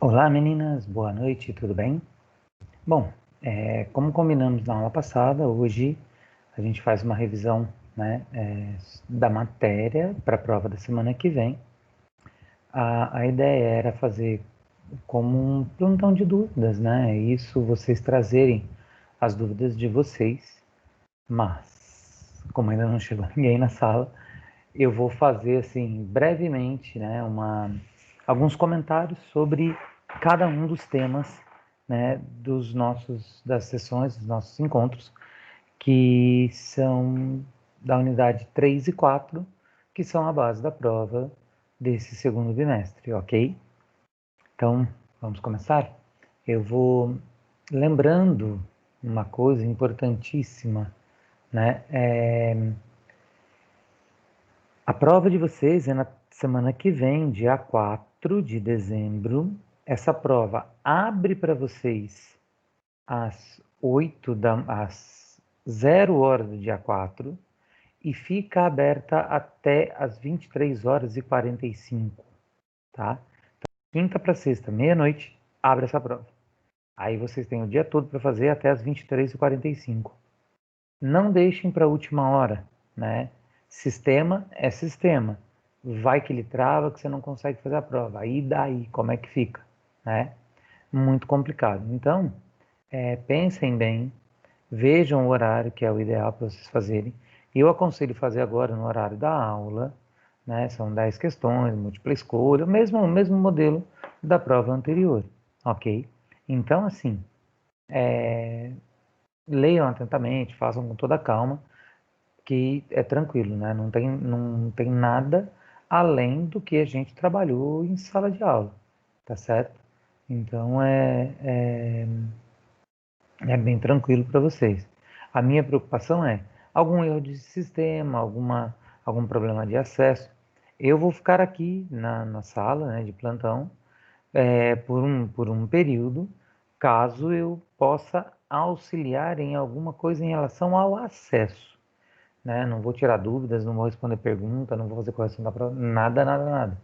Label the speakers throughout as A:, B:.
A: Olá meninas, boa noite, tudo bem? Bom, como combinamos na aula passada, hoje a gente faz uma revisão, né, da matéria para a prova da semana que vem. A ideia era fazer como um plantão de dúvidas, né? Isso, vocês trazerem as dúvidas de vocês, mas como ainda não chegou ninguém na sala, eu vou fazer assim brevemente, né, alguns comentários sobre cada um dos temas, né, das sessões, dos nossos encontros, que são da unidade 3 e 4, que são a base da prova desse segundo bimestre, ok? Então, vamos começar? Eu vou lembrando uma coisa importantíssima, né? A prova de vocês é na semana que vem, dia 4 de dezembro. Essa prova abre para vocês às 0 horas do dia 4 e fica aberta até às 23 horas e 45, tá? Quinta para sexta, meia-noite, abre essa prova. Aí vocês têm o dia todo para fazer até às 23 e 45. Não deixem para a última hora, né? Sistema é sistema. Vai que ele trava, que você não consegue fazer a prova. Aí daí, como é que fica, né? Muito complicado. Então, pensem bem, vejam o horário que é o ideal para vocês fazerem. Eu aconselho fazer agora no horário da aula, né? São 10 questões, múltipla escolha, o mesmo modelo da prova anterior, ok? Então, assim, leiam atentamente, façam com toda calma, que é tranquilo, né? Não tem nada além do que a gente trabalhou em sala de aula, tá certo? Então é bem tranquilo para vocês. A minha preocupação é algum erro de sistema, algum problema de acesso. Eu vou ficar aqui na sala, né, de plantão, por um período, caso eu possa auxiliar em alguma coisa em relação ao acesso, né? Não vou tirar dúvidas, não vou responder pergunta, não vou fazer correção da prova, nada, nada, nada.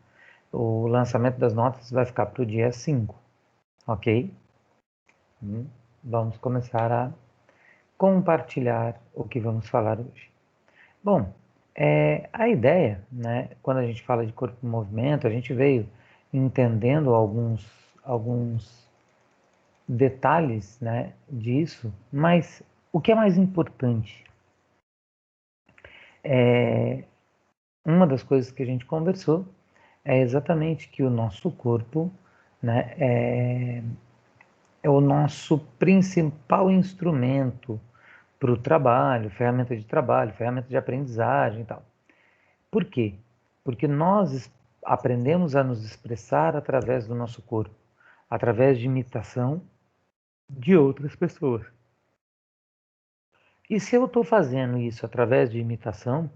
A: O lançamento das notas vai ficar para o dia 5, ok? Vamos começar a compartilhar o que vamos falar hoje. Bom, a ideia, né, quando a gente fala de corpo em movimento, a gente veio entendendo alguns detalhes, né, disso, mas o que é mais importante? Uma das coisas que a gente conversou é exatamente que o nosso corpo, né, é o nosso principal instrumento para o trabalho, ferramenta de aprendizagem e tal. Por quê? Porque nós aprendemos a nos expressar através do nosso corpo, através de imitação de outras pessoas. E se eu estou fazendo isso através de imitação,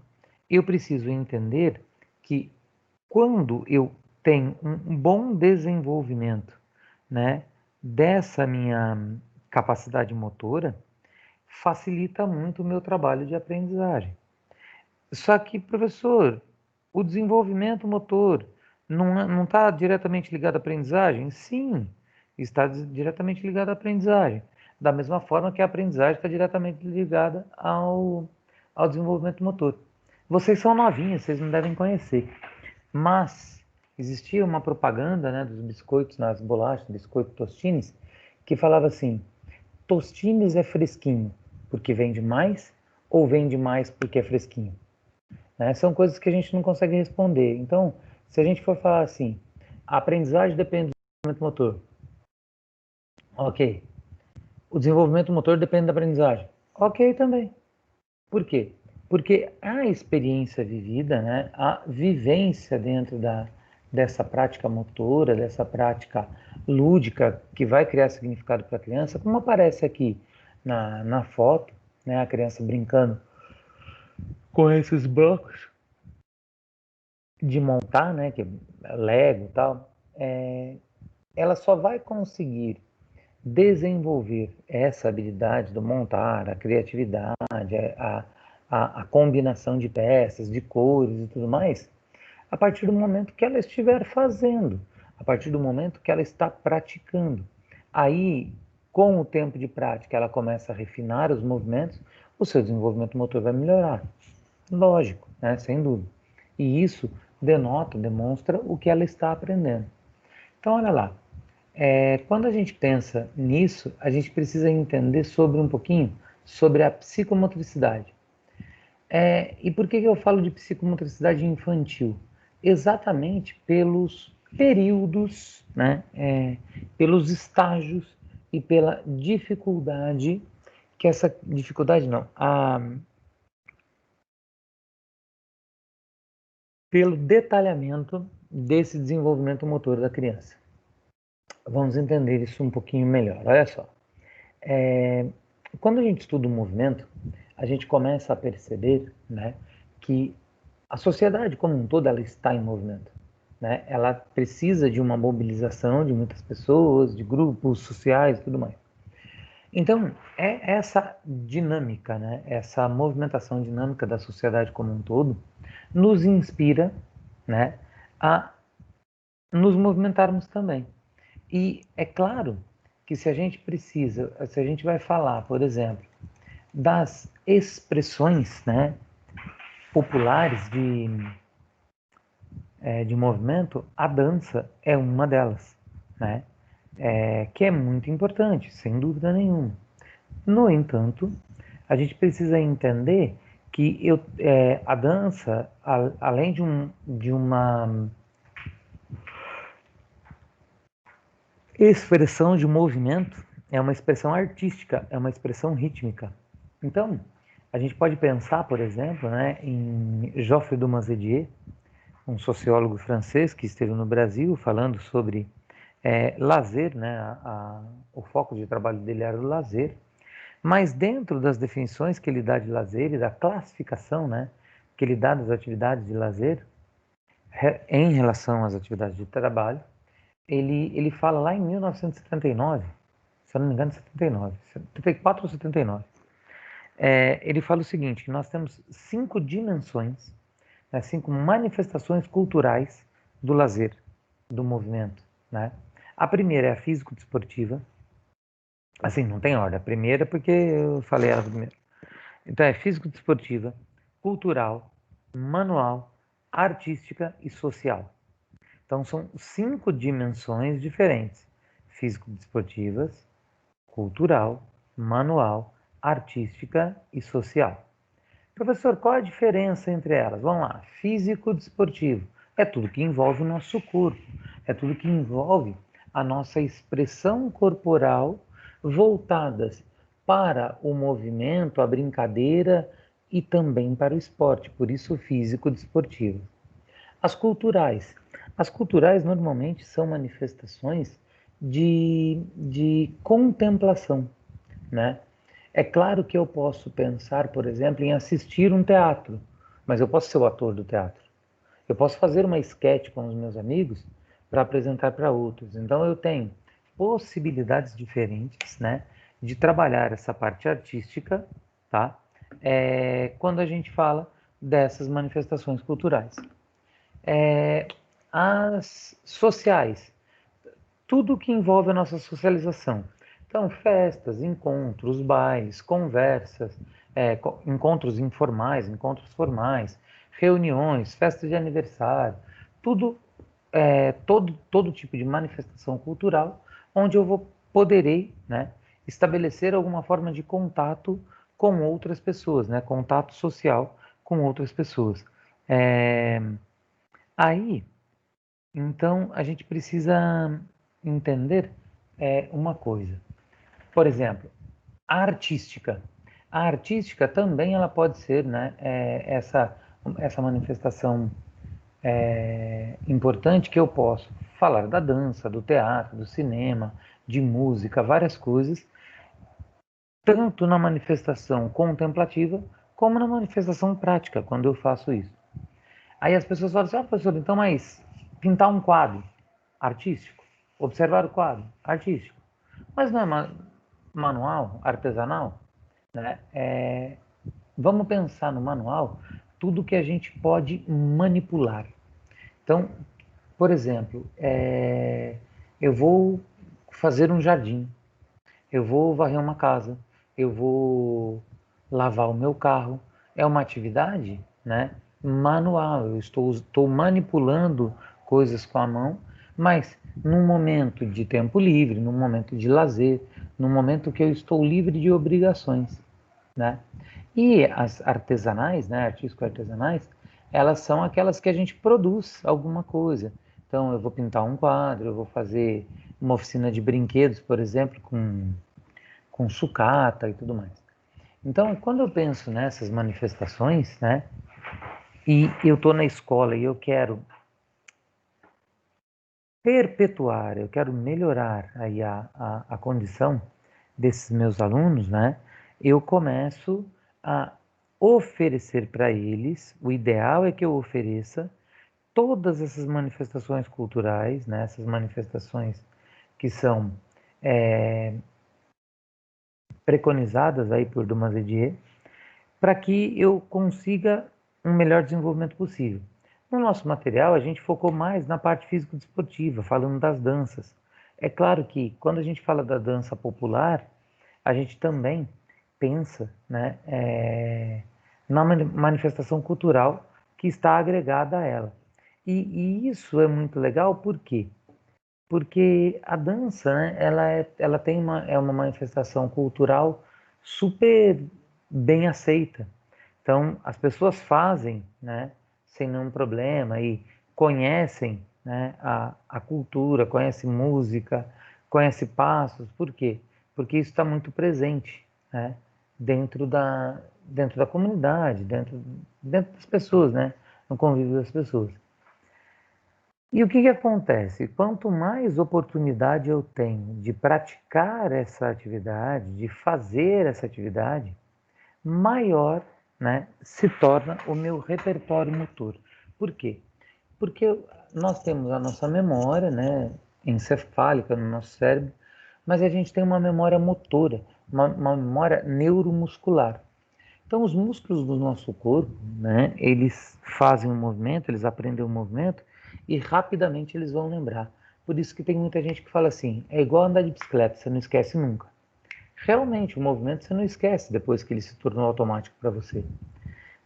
A: eu preciso entender que quando eu tenho um bom desenvolvimento, né, dessa minha capacidade motora, facilita muito o meu trabalho de aprendizagem. Só que, professor, o desenvolvimento motor não está diretamente ligado à aprendizagem? Sim, está diretamente ligado à aprendizagem. Da mesma forma que a aprendizagem está diretamente ligada ao desenvolvimento motor. Vocês são novinhos, vocês não devem conhecer. Mas existia uma propaganda, né, dos biscoitos nas bolachas, biscoito Tostines, que falava assim: Tostines é fresquinho porque vende mais ou vende mais porque é fresquinho? Né? São coisas que a gente não consegue responder. Então, se a gente for falar assim, a aprendizagem depende do desenvolvimento motor. Ok. O desenvolvimento motor depende da aprendizagem. Ok também. Por quê? Porque a experiência vivida, né, a vivência dentro dessa prática motora, dessa prática lúdica que vai criar significado para a criança, como aparece aqui na foto, né, a criança brincando com esses blocos de montar, né, que é Lego e tal, ela só vai conseguir desenvolver essa habilidade do montar, a criatividade, a combinação de peças, de cores e tudo mais, a partir do momento que ela estiver fazendo. a partir do momento que ela está praticando. Aí, com o tempo de prática, ela começa a refinar os movimentos, o seu desenvolvimento motor vai melhorar. Lógico, né? Sem dúvida. E isso demonstra o que ela está aprendendo. Então, olha lá. Quando a gente pensa nisso, a gente precisa entender sobre um pouquinho sobre a psicomotricidade. E por que eu falo de psicomotricidade infantil? Exatamente pelos períodos, né? Pelos estágios e pela dificuldade, que essa dificuldade não, pelo detalhamento desse desenvolvimento motor da criança. Vamos entender isso um pouquinho melhor. Olha só. Quando a gente estuda o movimento, a gente começa a perceber, né, que a sociedade como um todo ela está em movimento. Né? Ela precisa de uma mobilização de muitas pessoas, de grupos sociais e tudo mais. Então, essa dinâmica, né, essa movimentação dinâmica da sociedade como um todo, nos inspira, né, a nos movimentarmos também. E é claro que se a gente vai falar, por exemplo, das expressões, né, populares de movimento, a dança é uma delas, né, que é muito importante, sem dúvida nenhuma. No entanto, a gente precisa entender que a dança, além de uma expressão de movimento, é uma expressão artística, é uma expressão rítmica. Então, a gente pode pensar, por exemplo, né, em Geoffroy de Mazetier, um sociólogo francês que esteve no Brasil falando sobre lazer, né, o foco de trabalho dele era o lazer, mas dentro das definições que ele dá de lazer e da classificação, né, que ele dá das atividades de lazer em relação às atividades de trabalho, ele fala lá em 1979, se eu não me engano, 79, 74 ou 79, ele fala o seguinte, que nós temos 5 dimensões, né, 5 manifestações culturais do lazer, do movimento. Né? A primeira é a físico-desportiva, assim, não tem ordem, a primeira porque eu falei ela primeiro. Então é físico-desportiva, cultural, manual, artística e social. Então são 5 dimensões diferentes: físico-desportivas, cultural, manual, artística e social. Professor, qual a diferença entre elas? Vamos lá. Físico-desportivo é tudo que envolve o nosso corpo, é tudo que envolve a nossa expressão corporal voltadas para o movimento, a brincadeira e também para o esporte, por isso físico-desportivo. As culturais. As culturais normalmente são manifestações de contemplação, né? É claro que eu posso pensar, por exemplo, em assistir um teatro, mas eu posso ser o ator do teatro. Eu posso fazer uma esquete com os meus amigos para apresentar para outros. Então eu tenho possibilidades diferentes, né, de trabalhar essa parte artística, tá? Quando a gente fala dessas manifestações culturais. As sociais, tudo que envolve a nossa socialização. Então, festas, encontros, bailes, conversas, encontros informais, encontros formais, reuniões, festas de aniversário, tudo, todo tipo de manifestação cultural, onde poderei, né, estabelecer alguma forma de contato com outras pessoas, né, contato social com outras pessoas. Aí, então, a gente precisa entender uma coisa. Por exemplo, a artística. A artística também ela pode ser, né, essa manifestação importante que eu posso falar da dança, do teatro, do cinema, de música, várias coisas, tanto na manifestação contemplativa como na manifestação prática, quando eu faço isso. Aí as pessoas falam assim, professor, então, mas pintar um quadro artístico, observar o quadro artístico, mas não é manual, artesanal, né? Vamos pensar no manual tudo que a gente pode manipular. Então, Por exemplo, eu vou fazer um jardim, eu vou varrer uma casa, eu vou lavar o meu carro. É uma atividade, né, manual. Eu estou manipulando coisas com a mão, mas num momento de tempo livre, num momento de lazer, num momento que eu estou livre de obrigações, né? E as artesanais, né, artístico-artesanais, elas são aquelas que a gente produz alguma coisa. Então, eu vou pintar um quadro, eu vou fazer uma oficina de brinquedos, por exemplo, com sucata e tudo mais. Então, quando eu penso nessas manifestações, né, e eu estou na escola e eu quero perpetuar, eu quero melhorar aí a condição desses meus alunos, né, eu começo a oferecer para eles, o ideal é que eu ofereça todas essas manifestações culturais, né, essas manifestações que são preconizadas aí por Dumas-Edier, para que eu consiga um melhor desenvolvimento possível. No nosso material, a gente focou mais na parte físico-desportiva, falando das danças. É claro que quando a gente fala da dança popular, a gente também pensa, né, na manifestação cultural que está agregada a ela. E isso é muito legal, por quê? Porque a dança, né, ela tem é uma manifestação cultural super bem aceita. Então, as pessoas fazem, né, sem nenhum problema e conhecem, né, a cultura, conhecem música, conhecem passos. Por quê? Porque isso está muito presente, né, dentro da comunidade, dentro das pessoas, né, no convívio das pessoas. E o que que acontece? Quanto mais oportunidade eu tenho de praticar essa atividade, de fazer essa atividade, maior, né, se torna o meu repertório motor. Por quê? Porque nós temos a nossa memória, né, encefálica no nosso cérebro, mas a gente tem uma memória motora, uma memória neuromuscular. Então, os músculos do nosso corpo, né, eles fazem um movimento, eles aprendem um movimento e rapidamente eles vão lembrar. Por isso que tem muita gente que fala assim, é igual andar de bicicleta, você não esquece nunca. Realmente, o movimento você não esquece depois que ele se tornou automático para você.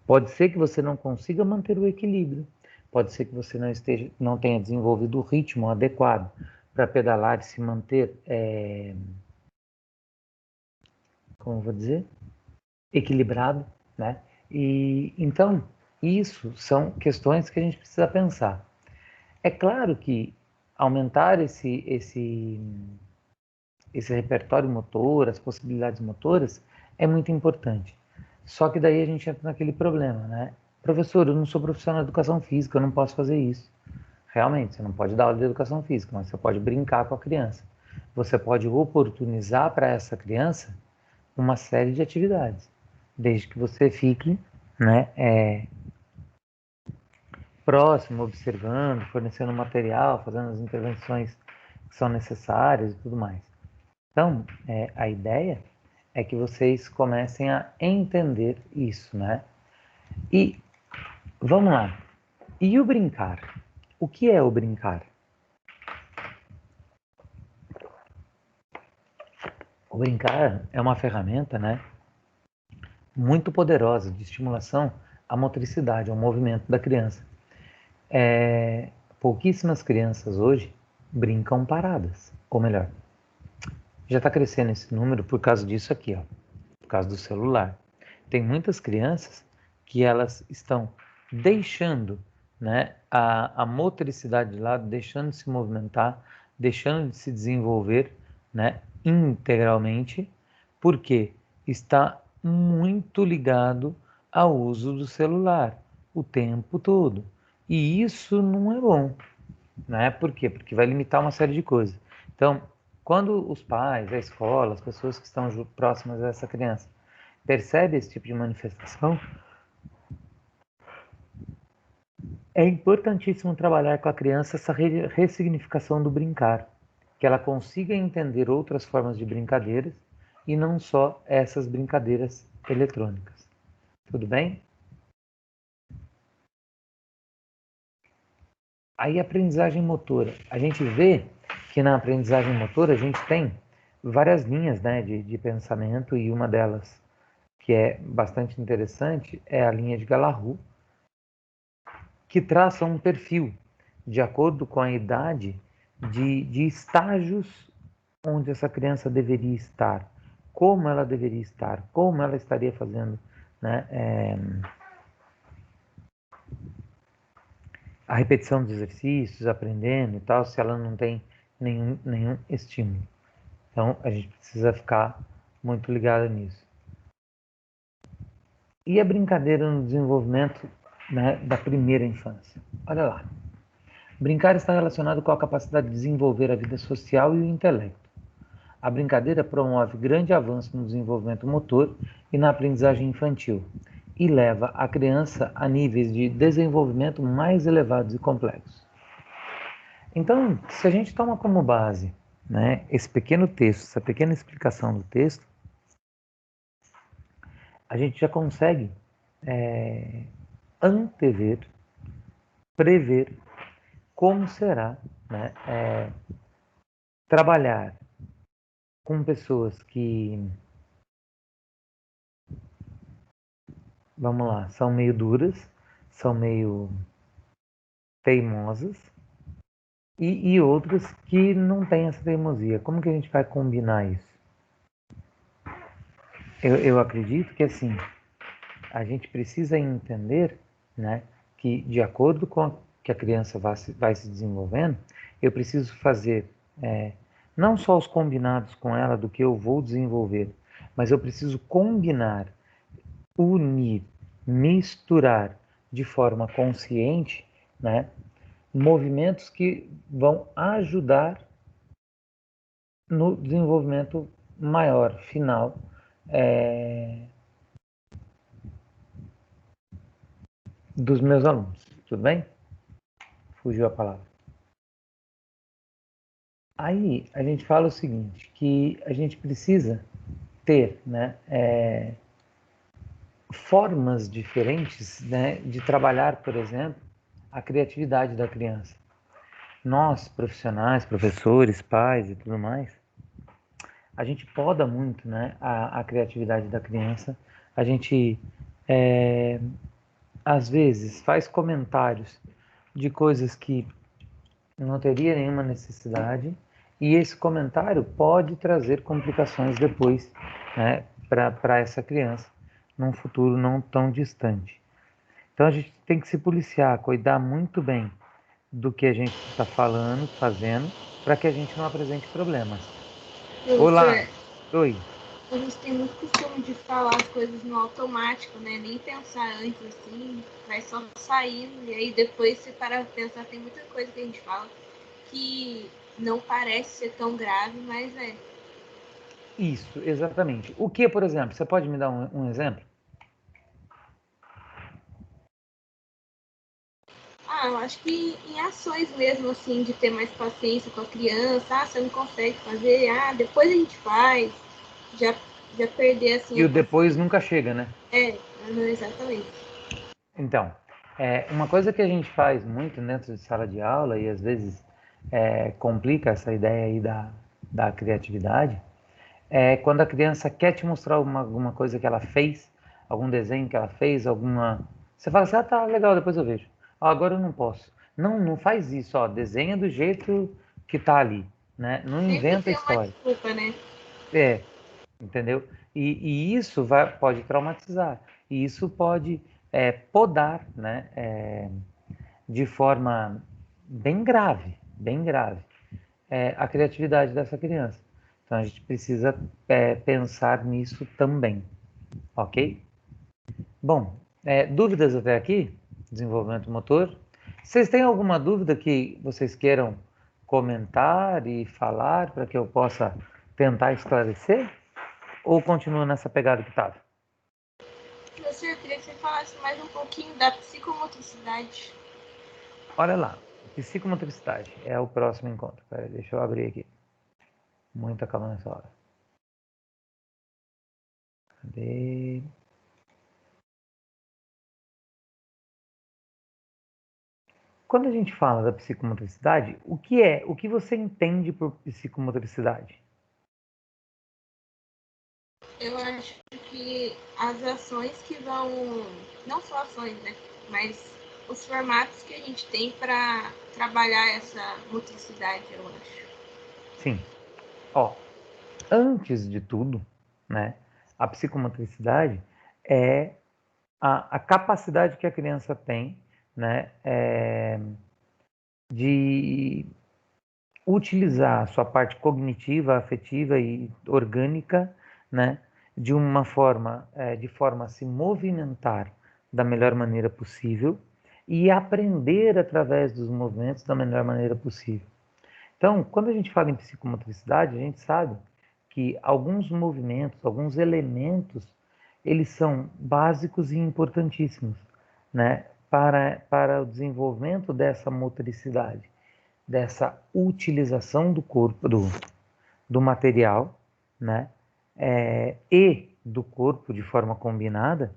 A: Pode ser que você não consiga manter o equilíbrio, pode ser que você não tenha desenvolvido o ritmo adequado para pedalar e se manter, como eu vou dizer, equilibrado, né? E então isso são questões que a gente precisa pensar. É claro que aumentar esse repertório motor, as possibilidades motoras, é muito importante. Só que daí a gente entra naquele problema, né? Professor, eu não sou profissional de educação física, eu não posso fazer isso. Realmente, você não pode dar aula de educação física, mas você pode brincar com a criança. Você pode oportunizar para essa criança uma série de atividades, desde que você fique, né, próximo, observando, fornecendo material, fazendo as intervenções que são necessárias e tudo mais. Então, a ideia é que vocês comecem a entender isso, né? E vamos lá. E o brincar? O que é o brincar? O brincar é uma ferramenta, né, muito poderosa de estimulação à motricidade, ao movimento da criança. Pouquíssimas crianças hoje brincam paradas, ou melhor, já está crescendo esse número por causa disso aqui, ó, por causa do celular. Tem muitas crianças que elas estão deixando, né, a motricidade de lado, deixando de se movimentar, deixando de se desenvolver, né, integralmente, porque está muito ligado ao uso do celular o tempo todo. E isso não é bom, né? Por quê? Porque vai limitar uma série de coisas. Então, quando os pais, a escola, as pessoas que estão próximas a essa criança percebem esse tipo de manifestação, é importantíssimo trabalhar com a criança essa ressignificação do brincar, que ela consiga entender outras formas de brincadeiras e não só essas brincadeiras eletrônicas. Tudo bem? Aí, aprendizagem motora. A gente vê que na aprendizagem motora a gente tem várias linhas, né, de pensamento, e uma delas, que é bastante interessante, é a linha de Galahu, que traça um perfil de acordo com a idade de estágios onde essa criança deveria estar, como ela deveria estar, como ela estaria fazendo, né, a repetição dos exercícios, aprendendo e tal, se ela não tem nenhum estímulo. Então, a gente precisa ficar muito ligado nisso. E a brincadeira no desenvolvimento, né, da primeira infância? Olha lá. Brincar está relacionado com a capacidade de desenvolver a vida social e o intelecto. A brincadeira promove grande avanço no desenvolvimento motor e na aprendizagem infantil e leva a criança a níveis de desenvolvimento mais elevados e complexos. Então, se a gente toma como base, né, esse pequeno texto, essa pequena explicação do texto, a gente já consegue antever, prever como será, né, trabalhar com pessoas que, vamos lá, são meio duras, são meio teimosas, e outras que não têm essa teimosia. Como que a gente vai combinar isso? Eu acredito que, assim, a gente precisa entender, né, que de acordo com que a criança vai se desenvolvendo, eu preciso fazer não só os combinados com ela do que eu vou desenvolver, mas eu preciso combinar, unir, misturar de forma consciente, né, movimentos que vão ajudar no desenvolvimento maior, final, dos meus alunos. Tudo bem? Fugiu a palavra. Aí a gente fala o seguinte, que a gente precisa ter, né, formas diferentes, né, de trabalhar, por exemplo, a criatividade da criança. Nós, profissionais, professores, pais e tudo mais, a gente poda muito, né, a criatividade da criança. A gente, às vezes, faz comentários de coisas que não teria nenhuma necessidade, e esse comentário pode trazer complicações depois, né, para essa criança, num futuro não tão distante. Então a gente tem que se policiar, cuidar muito bem do que a gente está falando, fazendo, para que a gente não apresente problemas. Olá,
B: Professor,
A: oi.
B: a gente tem muito costume de falar as coisas no automático, né? Nem pensar antes, assim, vai só saindo. E aí depois, se parar pra pensar, tem muita coisa que a gente fala que não parece ser tão grave, mas é.
A: Isso, exatamente. O que, por exemplo? Você pode me dar um exemplo?
B: Ah, eu acho que em ações mesmo, assim, de ter mais paciência com a criança. Ah, você não consegue fazer. Ah, depois a gente faz. Já, já perder, assim,
A: E
B: a
A: o depois
B: paciência.
A: nunca chega, né?
B: É, exatamente.
A: Então, uma coisa que a gente faz muito dentro de sala de aula e às vezes complica essa ideia aí da criatividade, é quando a criança quer te mostrar alguma coisa que ela fez, algum desenho que ela fez, alguma. Você fala assim, ah, tá, legal, depois eu vejo. Ah, agora eu não posso. Não, não faz isso, ó, desenha do jeito que tá ali, né? Não
B: Sempre
A: inventa
B: tem uma
A: história.
B: desculpa, né?
A: É, entendeu? E isso pode traumatizar. E isso pode podar, né? De forma bem grave, a criatividade dessa criança. Então a gente precisa pensar nisso também, ok? Bom, dúvidas até aqui? Desenvolvimento motor. Vocês têm alguma dúvida que vocês queiram comentar e falar para que eu possa tentar esclarecer? Ou continua nessa pegada que estava?
B: Professor, eu queria que você falasse mais um pouquinho da psicomotricidade.
A: Olha lá, psicomotricidade é o próximo encontro. Pera, deixa eu abrir aqui. Muita calma nessa hora. Cadê? Quando a gente fala da psicomotricidade, o que você entende por psicomotricidade?
B: Eu acho que as ações que vão, não só ações, né, mas os formatos que a gente tem para trabalhar essa motricidade, eu acho.
A: Sim. Ó, antes de tudo, né, a psicomotricidade é a capacidade que a criança tem, né, de utilizar a sua parte cognitiva, afetiva e orgânica, né, de forma a se movimentar da melhor maneira possível e aprender através dos movimentos da melhor maneira possível. Então, quando a gente fala em psicomotricidade, a gente sabe que alguns movimentos, alguns elementos, eles são básicos e importantíssimos, né, para o desenvolvimento dessa motricidade, dessa utilização do corpo, do material, né, e do corpo de forma combinada,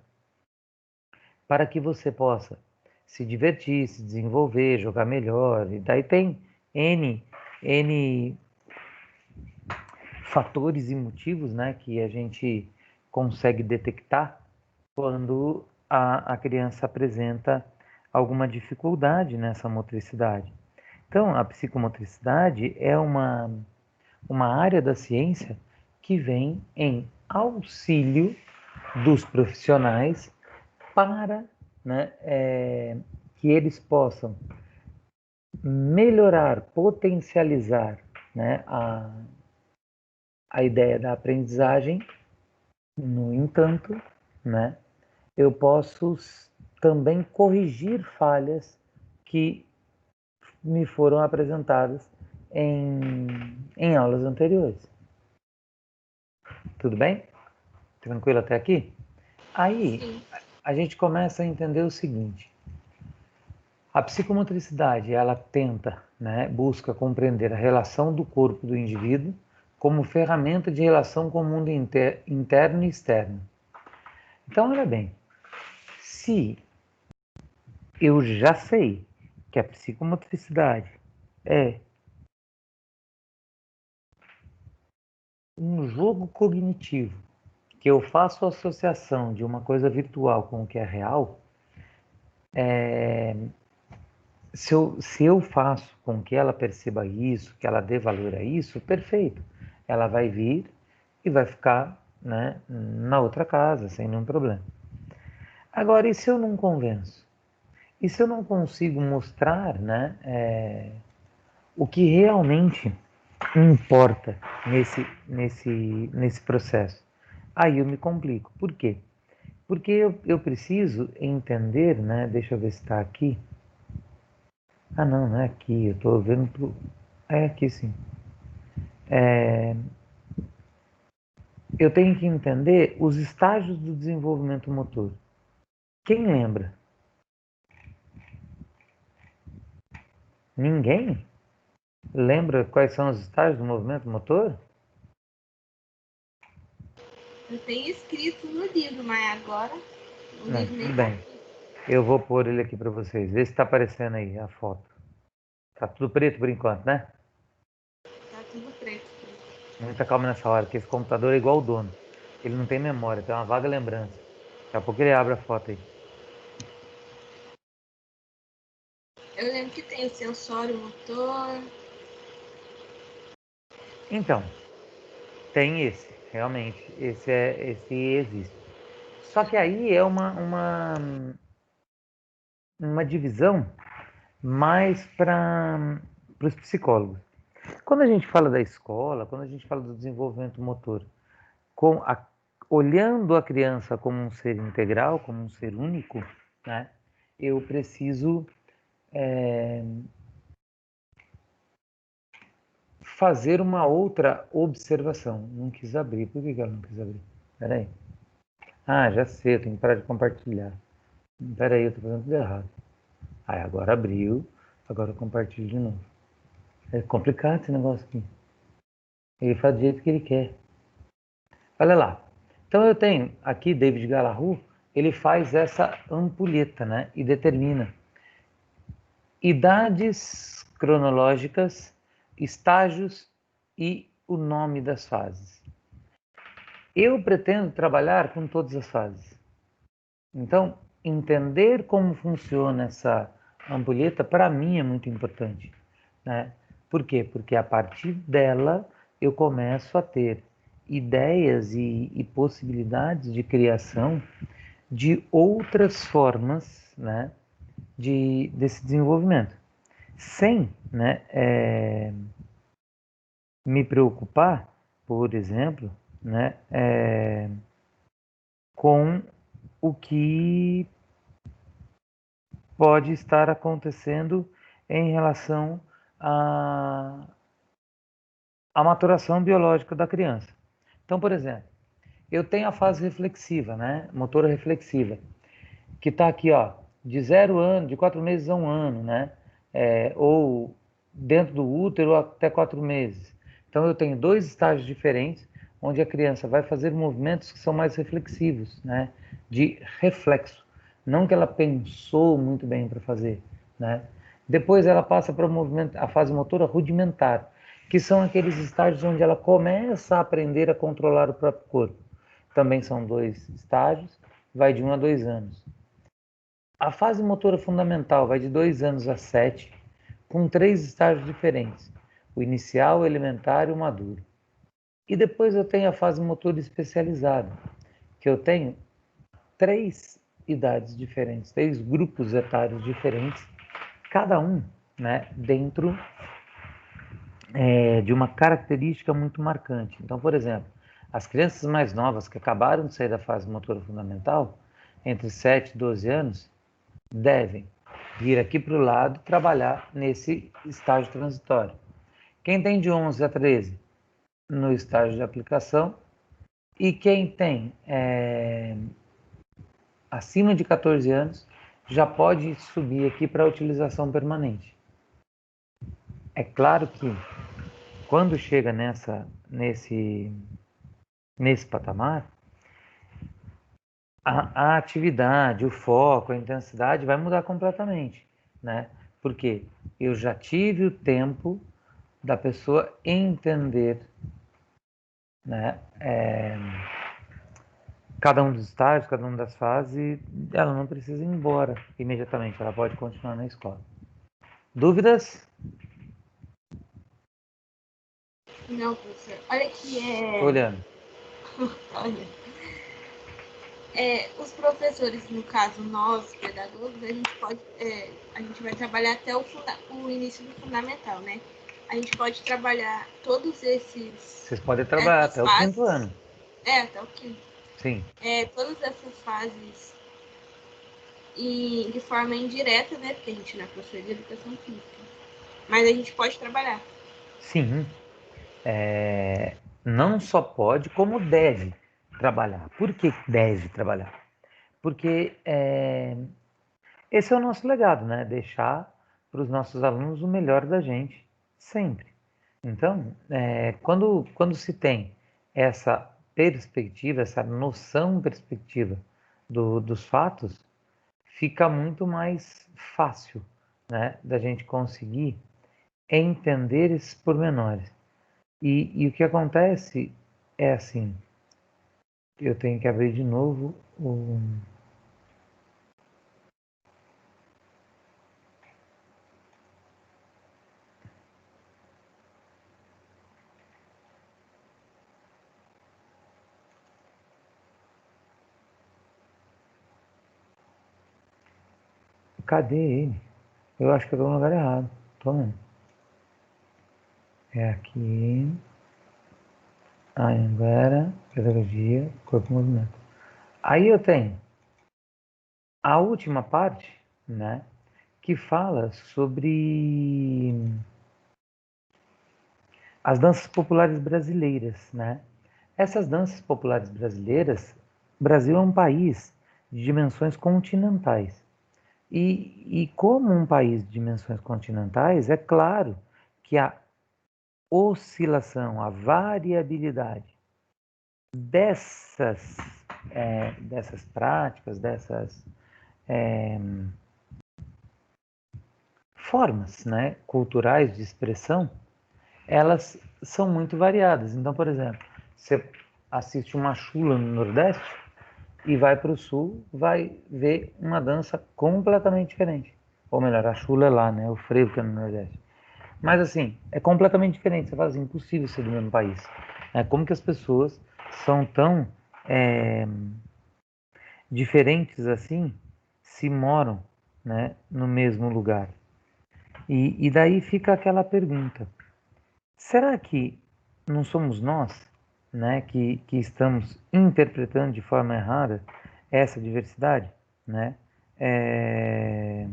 A: para que você possa se divertir, se desenvolver, jogar melhor. E daí tem N fatores e motivos, né, que a gente consegue detectar quando a criança apresenta alguma dificuldade nessa motricidade. Então, a psicomotricidade é uma área da ciência que vem em auxílio dos profissionais para, né, que eles possam melhorar, potencializar, né, a ideia da aprendizagem. No entanto, né, eu posso também corrigir falhas que me foram apresentadas em aulas anteriores. Tudo bem? Tranquilo até aqui? Aí
B: Sim.
A: a gente começa a entender o seguinte: a psicomotricidade ela tenta, né, busca compreender a relação do corpo do indivíduo como ferramenta de relação com o mundo interno e externo. Então, olha bem, se eu já sei que a psicomotricidade é um jogo cognitivo, que eu faço a associação de uma coisa virtual com o que é real, se eu faço com que ela perceba isso, que ela dê valor a isso, perfeito. Ela vai vir e vai ficar, né, na outra casa, sem nenhum problema. Agora, e se eu não convenço? E se eu não consigo mostrar, né, o que realmente importa nesse processo? Aí eu me complico. Por quê? Porque eu preciso entender, né? Deixa eu ver se está aqui. Ah, não, não é aqui. Eu estou vendo pro. É aqui sim. Eu tenho que entender os estágios do desenvolvimento motor. Quem lembra? Ninguém? Lembra quais são os estágios do movimento motor?
B: Eu tenho escrito no livro, mas agora o
A: Não,
B: livro nem
A: tudo
B: tá
A: bem.
B: aqui.
A: Eu vou pôr ele aqui para vocês. Vê se está aparecendo aí a foto. Tá tudo preto por enquanto, né?
B: Tá tudo preto aqui.
A: Muita calma nessa hora, porque esse computador é igual o dono. Ele não tem memória, tem uma vaga lembrança. Daqui a pouco ele abre a foto aí.
B: Eu lembro que tem o sensório motor.
A: Então, tem esse, realmente. Esse existe. Só que aí é uma divisão mais para os psicólogos. Quando a gente fala da escola, quando a gente fala do desenvolvimento motor, com a, olhando a criança como um ser integral, como um ser único, né, eu preciso fazer uma outra observação. Não quis abrir. Por que ela não quis abrir? Espera aí. Ah, já sei, eu tenho que parar de compartilhar. Espera aí, eu estou fazendo tudo errado. Aí agora abriu, agora eu compartilho de novo. É complicado esse negócio aqui. Ele faz do jeito que ele quer. Olha lá. Então eu tenho aqui David Galahu, ele faz essa ampulheta, né? E determina idades cronológicas, estágios e o nome das fases. Eu pretendo trabalhar com todas as fases. Então, entender como funciona essa ampulheta, para mim, é muito importante, né? Por quê? Porque a partir dela eu começo a ter ideias e possibilidades de criação de outras formas, né, desse desenvolvimento, sem, né, me preocupar, por exemplo, né, com o que pode estar acontecendo em relação à, à maturação biológica da criança. Então, por exemplo, eu tenho a fase reflexiva, né, motora reflexiva, que está aqui, ó, de 0 ano, de 4 meses a 1 ano, né, ou dentro do útero até 4 meses. Então, eu tenho dois estágios diferentes, onde a criança vai fazer movimentos que são mais reflexivos, né, de reflexo. Não que ela pensou muito bem para fazer, né? Depois ela passa para a fase motora rudimentar, que são aqueles estágios onde ela começa a aprender a controlar o próprio corpo. Também são 2 estágios, vai de 1 a 2 anos. A fase motora fundamental vai de 2 anos a 7, com 3 estágios diferentes: o inicial, o elementar e o maduro. E depois eu tenho a fase motora especializada, que eu tenho 3 idades diferentes, 3 grupos etários diferentes, cada um, né, dentro de uma característica muito marcante. Então, por exemplo, as crianças mais novas que acabaram de sair da fase motora fundamental, entre 7 e 12 anos, devem vir aqui para o lado trabalhar nesse estágio transitório. Quem tem de 11 a 13, no estágio de aplicação, e quem tem acima de 14 anos, já pode subir aqui para a utilização permanente. É claro que quando chega nesse patamar, a atividade, o foco, a intensidade vai mudar completamente, né? Porque eu já tive o tempo da pessoa entender, né, cada um dos estágios, cada uma das fases, ela não precisa ir embora imediatamente, ela pode continuar na escola. Dúvidas?
B: Não, professor. Olha que
A: Olhando.
B: Olha. Os professores, no caso nós, pedagogos, a gente vai trabalhar até o início do fundamental, né? A gente pode trabalhar todos
A: Vocês podem trabalhar
B: essas
A: até o quinto
B: fases,
A: ano.
B: até o quinto.
A: Sim.
B: Todas essas fases e de forma indireta, né? Porque a gente não é professor de educação física. Mas a gente pode trabalhar.
A: Sim. Não só pode, como deve trabalhar. Por que deve trabalhar? Porque esse é o nosso legado, né? Deixar para os nossos alunos o melhor da gente, sempre. Então, quando se tem essa perspectiva, essa noção perspectiva dos fatos, fica muito mais fácil, né, da gente conseguir entender esses pormenores. E o que acontece é assim, eu tenho que abrir de novo o... Cadê ele? Eu acho que eu estou no lugar errado. Tô não. É aqui. Anhanguera, pedagogia, corpo e movimento. Aí eu tenho a última parte, né, que fala sobre as danças populares brasileiras, né? Essas danças populares brasileiras, o Brasil é um país de dimensões continentais. E como um país de dimensões continentais, é claro que a oscilação, a variabilidade dessas práticas, dessas formas, né, culturais de expressão, elas são muito variadas. Então, por exemplo, você assiste uma chula no Nordeste e vai para o Sul, vai ver uma dança completamente diferente. Ou melhor, a chula é lá, né, o frevo que é no Nordeste. Mas assim, é completamente diferente. Você fala assim, impossível ser do mesmo país. Como que as pessoas são tão é, diferentes assim se moram, né, no mesmo lugar? E daí fica aquela pergunta: será que não somos nós, né, que estamos interpretando de forma errada essa diversidade, né? É...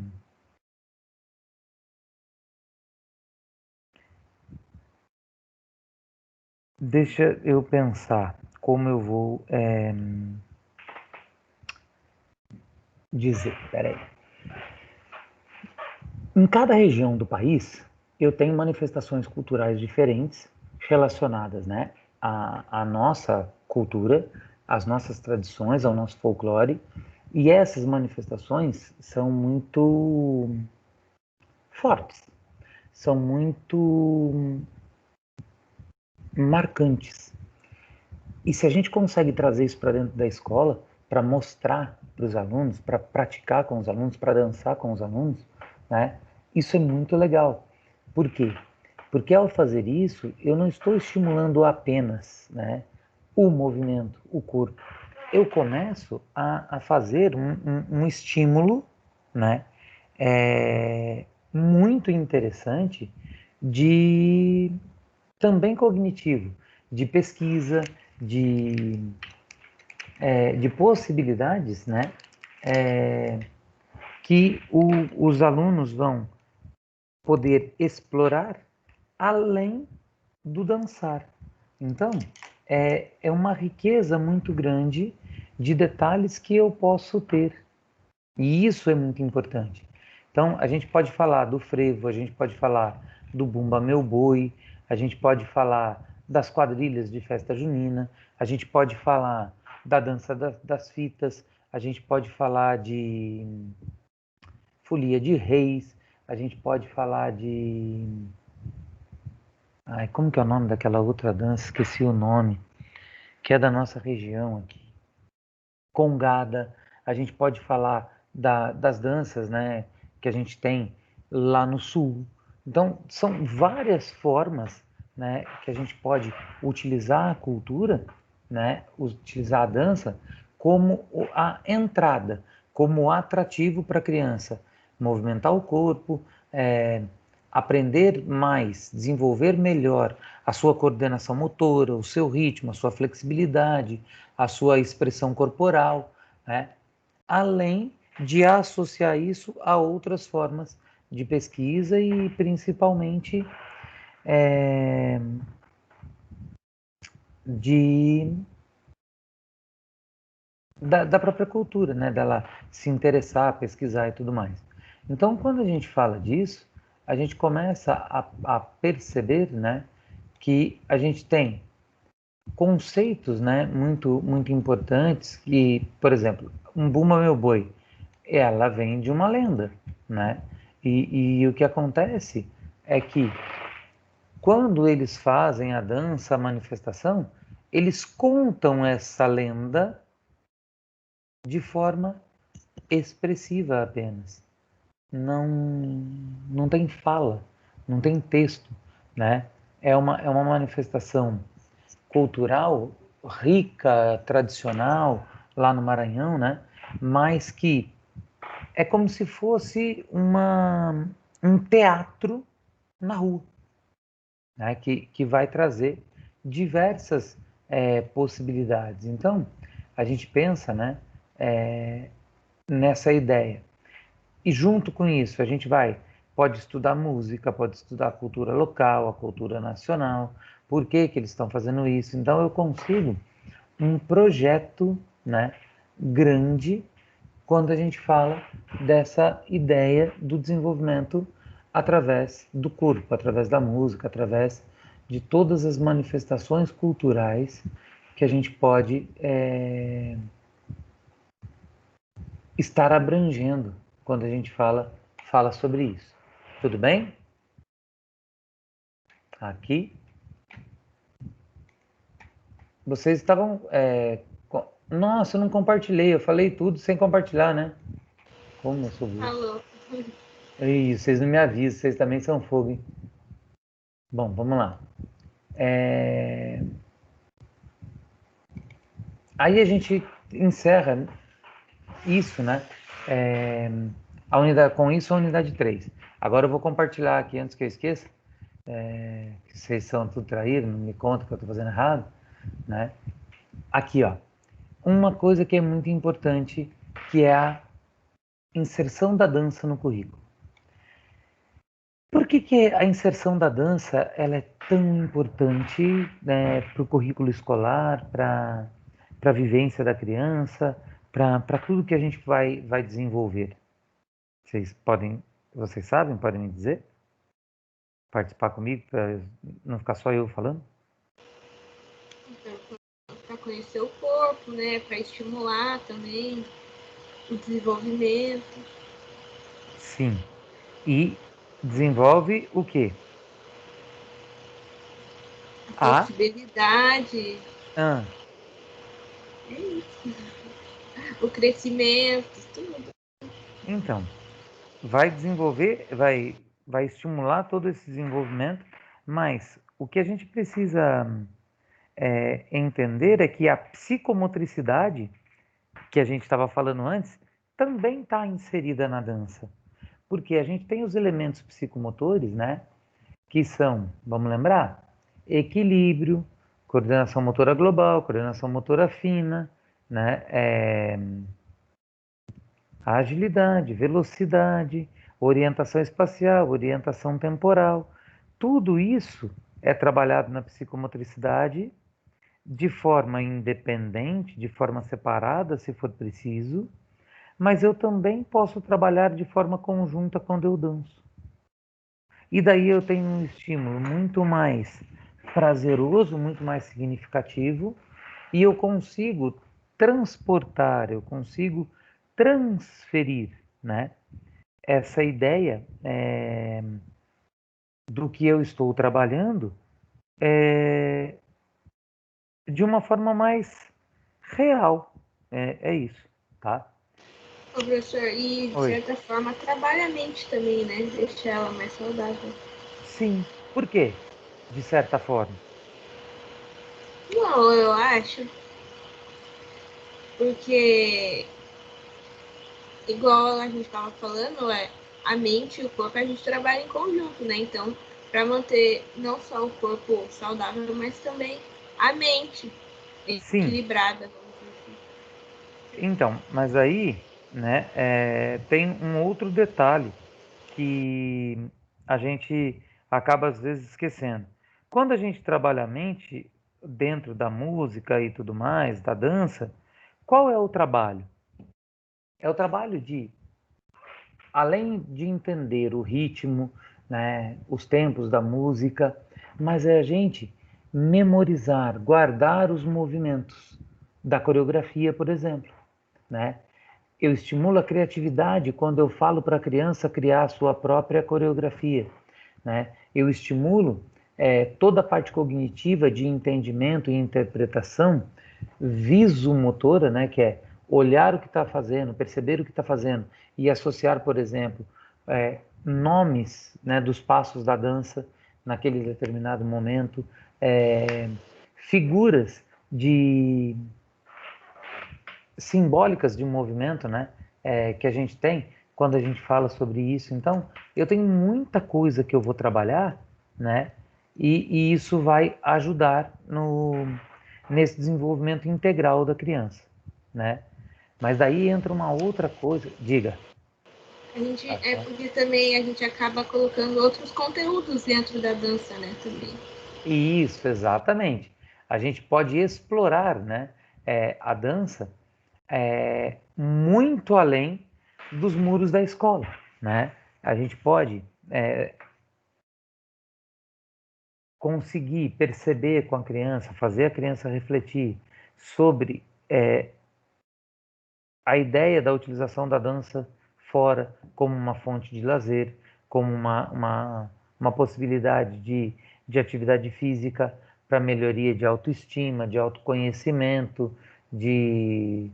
A: Deixa eu pensar como eu vou dizer. Peraí. Em cada região do país, eu tenho manifestações culturais diferentes relacionadas, né, à nossa cultura, às nossas tradições, ao nosso folclore. E essas manifestações são muito fortes, são muito marcantes. E se a gente consegue trazer isso para dentro da escola, para mostrar para os alunos, para praticar com os alunos, para dançar com os alunos, né? Isso é muito legal. Por quê? Porque ao fazer isso, eu não estou estimulando apenas, né, o movimento, o corpo. Eu começo a fazer um estímulo, né, muito interessante de também cognitivo, de pesquisa, de, de possibilidades, né, que os alunos vão poder explorar além do dançar. Então, é uma riqueza muito grande de detalhes que eu posso ter. E isso é muito importante. Então, a gente pode falar do frevo, a gente pode falar do Bumba Meu Boi, a gente pode falar das quadrilhas de festa junina, a gente pode falar da dança das fitas, a gente pode falar de folia de reis, a gente pode falar de... Ai, como que é o nome daquela outra dança? Esqueci o nome, que é da nossa região aqui. Congada, a gente pode falar das danças, né, que a gente tem lá no sul. Então, são várias formas, né, que a gente pode utilizar a cultura, né, utilizar a dança como a entrada, como atrativo para a criança. Movimentar o corpo, aprender mais, desenvolver melhor a sua coordenação motora, o seu ritmo, a sua flexibilidade, a sua expressão corporal, né? Além de associar isso a outras formas de pesquisa e principalmente de da própria cultura, né? Dela se interessar, pesquisar e tudo mais. Então, quando a gente fala disso, a gente começa a perceber, né, que a gente tem conceitos, né, muito importantes que, por exemplo, um Bumba Meu Boi, ela vem de uma lenda, né? E o que acontece é que quando eles fazem a dança, a manifestação, eles contam essa lenda de forma expressiva apenas. Não, não tem fala, não tem texto, né? É uma manifestação cultural rica, tradicional, lá no Maranhão, né? Mas que é como se fosse um teatro na rua, né? Que vai trazer diversas possibilidades. Então, a gente pensa, né, nessa ideia. E junto com isso, a gente pode estudar música, pode estudar a cultura local, a cultura nacional, por que que eles estão fazendo isso. Então, eu consigo um projeto, né, grande quando a gente fala dessa ideia do desenvolvimento através do corpo, através da música, através de todas as manifestações culturais que a gente pode estar abrangendo quando a gente fala sobre isso. Tudo bem? Aqui. Vocês estavam... Nossa, eu não compartilhei. Eu falei tudo sem compartilhar, né? Como eu sou burro.
B: Falou.
A: Ih, vocês não me avisam. Vocês também são fogo, hein? Bom, vamos lá. Aí a gente encerra isso, né? Com isso, a unidade 3. Agora eu vou compartilhar aqui, antes que eu esqueça, que vocês são tudo traídos, não me conta que eu estou fazendo errado, né? Aqui, ó. Uma coisa que é muito importante, que é a inserção da dança no currículo. Por que a inserção da dança ela é tão importante, né, para o currículo escolar, para a vivência da criança, para tudo que a gente vai desenvolver? Vocês sabem, podem me dizer? Participar comigo, para não ficar só eu falando?
B: Então, para conhecer o corpo, né? Para estimular também o desenvolvimento.
A: Sim. E desenvolve o quê?
B: A flexibilidade.
A: Ah,
B: É isso. O crescimento, tudo.
A: então, vai desenvolver, vai estimular todo esse desenvolvimento, mas o que a gente precisa entender é que a psicomotricidade, que a gente estava falando antes, também está inserida na dança. Porque a gente tem os elementos psicomotores, né? Que são, vamos lembrar, equilíbrio, coordenação motora global, coordenação motora fina, né? Agilidade, velocidade, orientação espacial, orientação temporal. Tudo isso é trabalhado na psicomotricidade de forma independente, de forma separada, se for preciso, mas eu também posso trabalhar de forma conjunta quando eu danço. E daí eu tenho um estímulo muito mais prazeroso, muito mais significativo, e eu consigo transportar, eu consigo transferir, né, essa ideia do que eu estou trabalhando de uma forma mais real. É isso, tá?
B: Ô, professor, e de
A: Oi.
B: certa forma trabalha a mente também, né? Deixa ela mais saudável.
A: Sim. Por quê? De certa forma.
B: Não, eu acho, porque igual a gente estava falando, a mente e o corpo a gente trabalha em conjunto, né? Então, para manter não só o corpo saudável, mas também a mente
A: Sim.
B: equilibrada, vamos dizer assim.
A: Então, mas aí, né, tem um outro detalhe que a gente acaba às vezes esquecendo. Quando a gente trabalha a mente dentro da música e tudo mais, da dança, qual é o trabalho? É o trabalho de, além de entender o ritmo, né, os tempos da música, mas é a gente memorizar, guardar os movimentos da coreografia, por exemplo, né? Eu estimulo a criatividade quando eu falo para a criança criar a sua própria coreografia, né? Eu estimulo toda a parte cognitiva de entendimento e interpretação visomotora, né? Que é olhar o que está fazendo, perceber o que está fazendo e associar, por exemplo, nomes, né, dos passos da dança naquele determinado momento, figuras de simbólicas de movimento, né, que a gente tem quando a gente fala sobre isso. Então, eu tenho muita coisa que eu vou trabalhar, né, e isso vai ajudar nesse desenvolvimento integral da criança, né. Mas daí entra uma outra coisa. Diga.
B: A gente é porque também a gente acaba colocando outros conteúdos dentro da dança, né, também.
A: Isso, exatamente. A gente pode explorar, né, a dança muito além dos muros da escola, né? A gente pode conseguir perceber com a criança, fazer a criança refletir sobre a ideia da utilização da dança fora como uma fonte de lazer, como uma possibilidade de atividade física para melhoria de autoestima, de autoconhecimento, de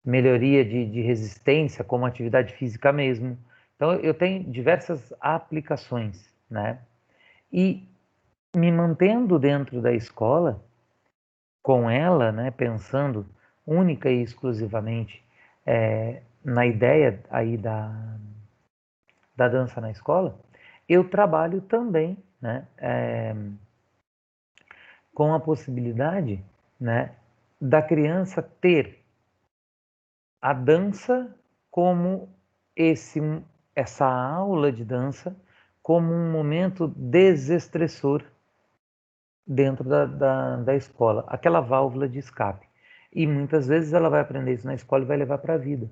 A: melhoria de resistência, como atividade física mesmo. Então, eu tenho diversas aplicações, né? E me mantendo dentro da escola, com ela, né, pensando única e exclusivamente na ideia aí da dança na escola, eu trabalho também, né, com a possibilidade, né, da criança ter a dança como essa aula de dança como um momento desestressor dentro da escola, aquela válvula de escape. E muitas vezes ela vai aprender isso na escola e vai levar para a vida,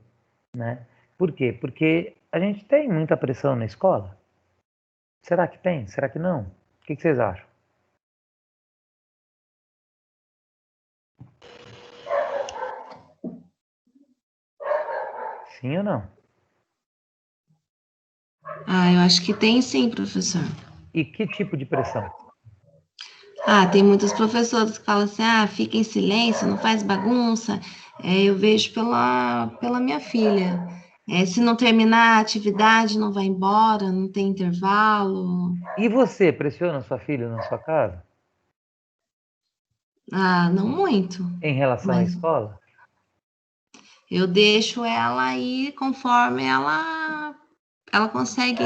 A: né? Por quê? Porque a gente tem muita pressão na escola. Será que tem? Será que não? O que vocês acham? Sim ou não?
C: Ah, eu acho que tem sim, professor.
A: E que tipo de pressão?
C: Ah, tem muitos professores que falam assim, ah, fica em silêncio, não faz bagunça. Eu vejo pela minha filha. Se não terminar a atividade, não vai embora, não tem intervalo.
A: E você pressiona sua filha na sua casa
C: Ah, não muito,
A: em relação à
C: mas
A: escola?
C: eu deixo ela ir conforme ela consegue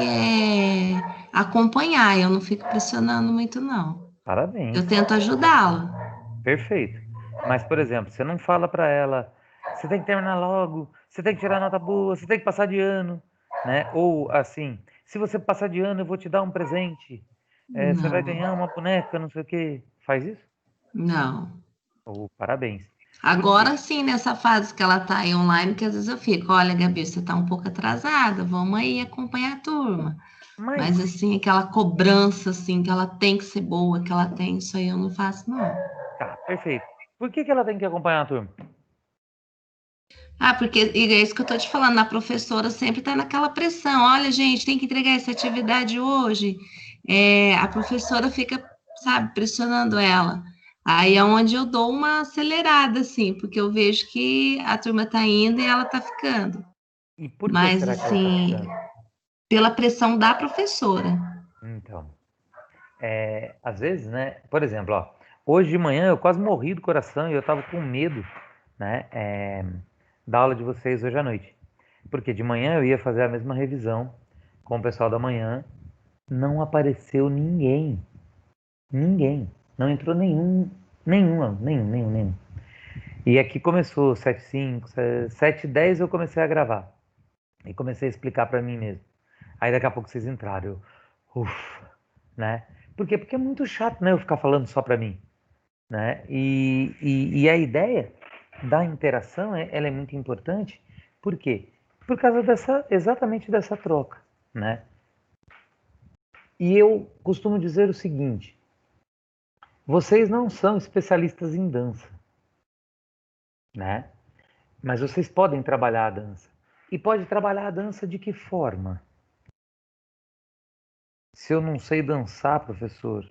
C: acompanhar. Eu não fico pressionando muito, não. Eu
A: Parabéns,
C: tento ajudá-la.
A: perfeito. Mas, por exemplo, você não fala para ela, você tem que terminar logo, você tem que tirar nota boa, você tem que passar de ano, né? Ou assim, se você passar de ano, eu vou te dar um presente, você vai
C: Não,
A: ganhar uma boneca, não sei o quê. Faz isso?
C: não.
A: Oh, parabéns. Por quê?
C: Agora sim, nessa fase que ela tá aí online, que às vezes eu fico, olha, Gabi, você tá um pouco atrasada, vamos aí acompanhar a turma. Mas
A: Mas,
C: assim, aquela cobrança assim, que ela tem que ser boa, que ela tem, isso aí eu não faço, não.
A: tá, perfeito. Por que ela tem que acompanhar a turma?
C: Ah, porque e é isso que eu tô te falando, a professora sempre tá naquela pressão. Olha, gente, tem que entregar essa atividade hoje. A professora fica, sabe, pressionando ela. Aí é onde eu dou uma acelerada, assim, porque eu vejo que a turma tá indo e ela tá ficando.
A: E por que
C: Mas,
A: será que ela está
C: assim,
A: ficando?
C: pela pressão da professora.
A: Então, às vezes, né? Por exemplo, ó, hoje de manhã eu quase morri do coração e eu estava com medo, né? Da aula de vocês hoje à noite. Porque de manhã eu ia fazer a mesma revisão com o pessoal da manhã, não apareceu ninguém. Ninguém. Não entrou nenhum. E aqui começou 7h05, 7h10 eu comecei a gravar. E comecei a explicar para mim mesmo. Aí daqui a pouco vocês entraram. Ufa, né? Por quê? Porque é muito chato, né? Eu ficar falando só para mim, né? E a ideia da interação, ela é muito importante. Por quê? Por causa exatamente dessa troca, né? E eu costumo dizer o seguinte: vocês não são especialistas em dança, né? Mas vocês podem trabalhar a dança. E pode trabalhar a dança de que forma? Se eu não sei dançar, professor,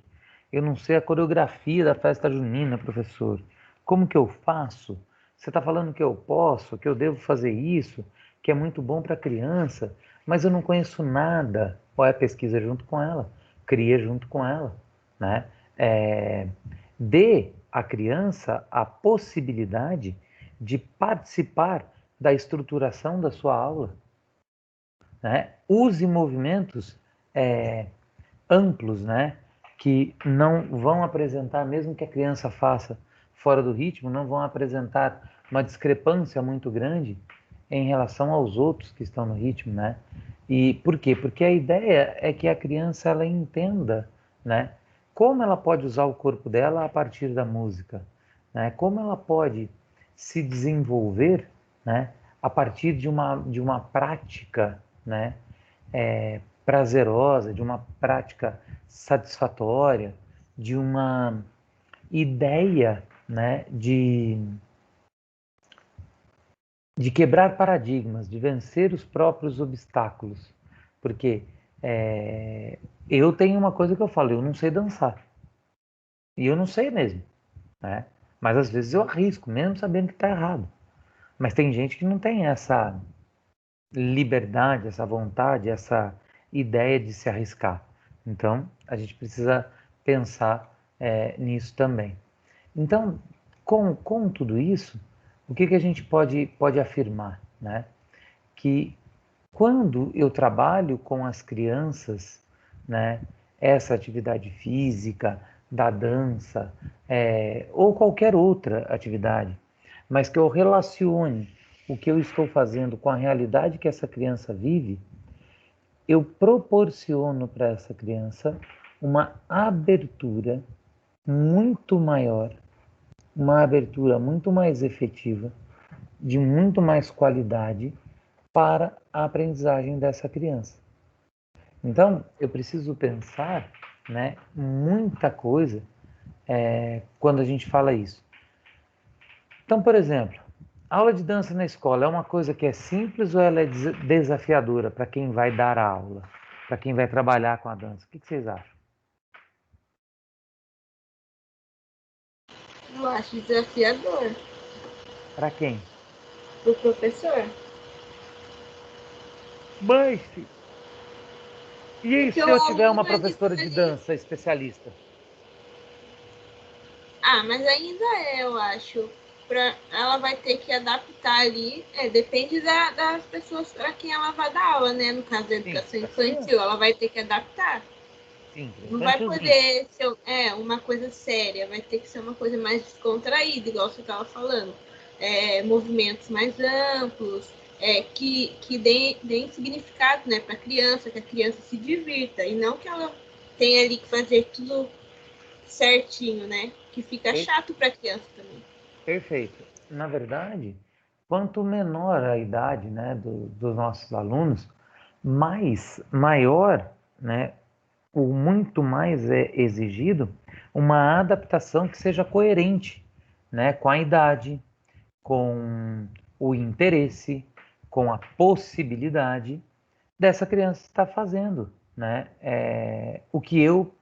A: eu não sei a coreografia da festa junina, professor, como que eu faço? Você está falando que eu posso, que eu devo fazer isso, que é muito bom para a criança, mas eu não conheço nada. Olha, pesquisa junto com ela, cria junto com ela, né? É, dê à criança a possibilidade de participar da estruturação da sua aula, né? Use movimentos amplos, né? Que não vão apresentar, mesmo que a criança faça fora do ritmo, não vão apresentar uma discrepância muito grande em relação aos outros que estão no ritmo, né? E por quê? Porque a ideia é que a criança ela entenda, né? Como ela pode usar o corpo dela a partir da música, né? Como ela pode se desenvolver, né? A partir de uma prática, né? Prazerosa, de uma prática satisfatória, de uma ideia, né, de quebrar paradigmas, de vencer os próprios obstáculos. Porque Eu tenho uma coisa que eu falo, eu não sei dançar. E eu não sei mesmo, né? Mas às vezes eu arrisco, mesmo sabendo que está errado. Mas tem gente que não tem essa liberdade, essa vontade, essa ideia de se arriscar. Então, a gente precisa pensar nisso também. Então, com tudo isso, o que a gente pode afirmar, né? Que quando eu trabalho com as crianças, né, essa atividade física, da dança, ou qualquer outra atividade, mas que eu relacione o que eu estou fazendo com a realidade que essa criança vive, eu proporciono para essa criança uma abertura muito maior, uma abertura muito mais efetiva, de muito mais qualidade para a aprendizagem dessa criança. Então, eu preciso pensar, né, muita coisa quando a gente fala isso. Então, por exemplo, a aula de dança na escola é uma coisa que é simples ou ela é desafiadora para quem vai dar a aula, para quem vai trabalhar com a dança? O que vocês acham?
B: Eu acho desafiador
A: Para quem?
B: pro professor.
A: Mas, e
B: Porque
A: se
B: o
A: eu tiver
B: aluno,
A: uma professora de dança especialista?
B: Mas ainda eu acho. Ela vai ter que adaptar ali, depende das pessoas para quem ela vai dar aula, né? No caso da
A: Sim,
B: educação
A: para
B: infantil,
A: criança.
B: ela vai ter que adaptar.
A: Sim, para
B: Não vai
A: infantilzinho.
B: poder ser uma coisa séria, vai ter que ser uma coisa mais descontraída, igual você estava falando. Movimentos mais amplos, que deem significado, né, para a criança, que a criança se divirta, e não que ela tenha ali que fazer tudo certinho, né? Que fica chato para a criança também.
A: Perfeito. Na verdade, quanto menor a idade, né, dos nossos alunos, maior, né, o muito mais é exigido uma adaptação que seja coerente, né, com a idade, com o interesse, com a possibilidade dessa criança estar fazendo, né, o que eu,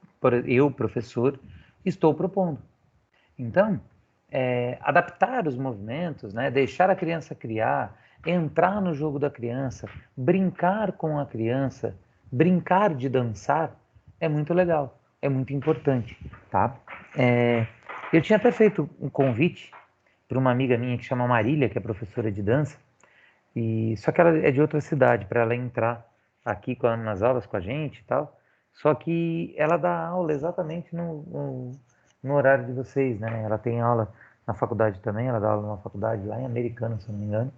A: professor, estou propondo. Então, adaptar os movimentos, né? Deixar a criança criar, entrar no jogo da criança, brincar com a criança, brincar de dançar, é muito legal, é muito importante, tá? Eu tinha até feito um convite para uma amiga minha que chama Marília, que é professora de dança, e só que ela é de outra cidade, para ela entrar aqui nas aulas com a gente e tal. Só que ela dá aula exatamente no horário de vocês, né? Ela tem aula na faculdade também, ela dá aula numa faculdade lá em Americana, se não me engano.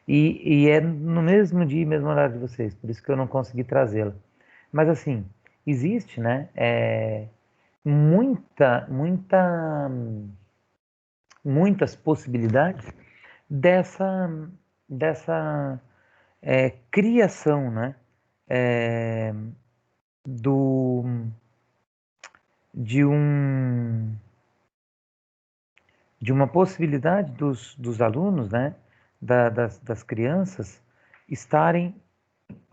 A: E é no mesmo dia, mesmo horário de vocês, por isso que eu não consegui trazê-la. Mas assim, existe, né? Muitas possibilidades dessa, dessa criação, né? É, do, de, um, de uma possibilidade dos alunos, né? Das crianças estarem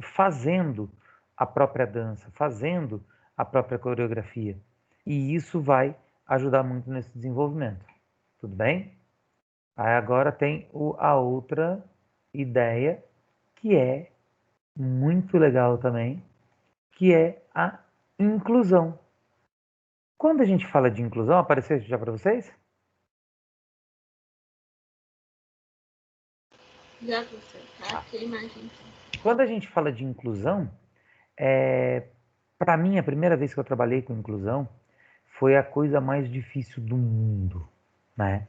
A: fazendo a própria dança, fazendo a própria coreografia. E isso vai ajudar muito nesse desenvolvimento. Tudo bem? Aí agora tem a outra ideia, que é muito legal também, que é a inclusão. Quando a gente fala de inclusão, apareceu já para vocês?
B: Já você, tá? Que imagem.
A: Quando a gente fala de inclusão, para mim, a primeira vez que eu trabalhei com inclusão foi a coisa mais difícil do mundo, né?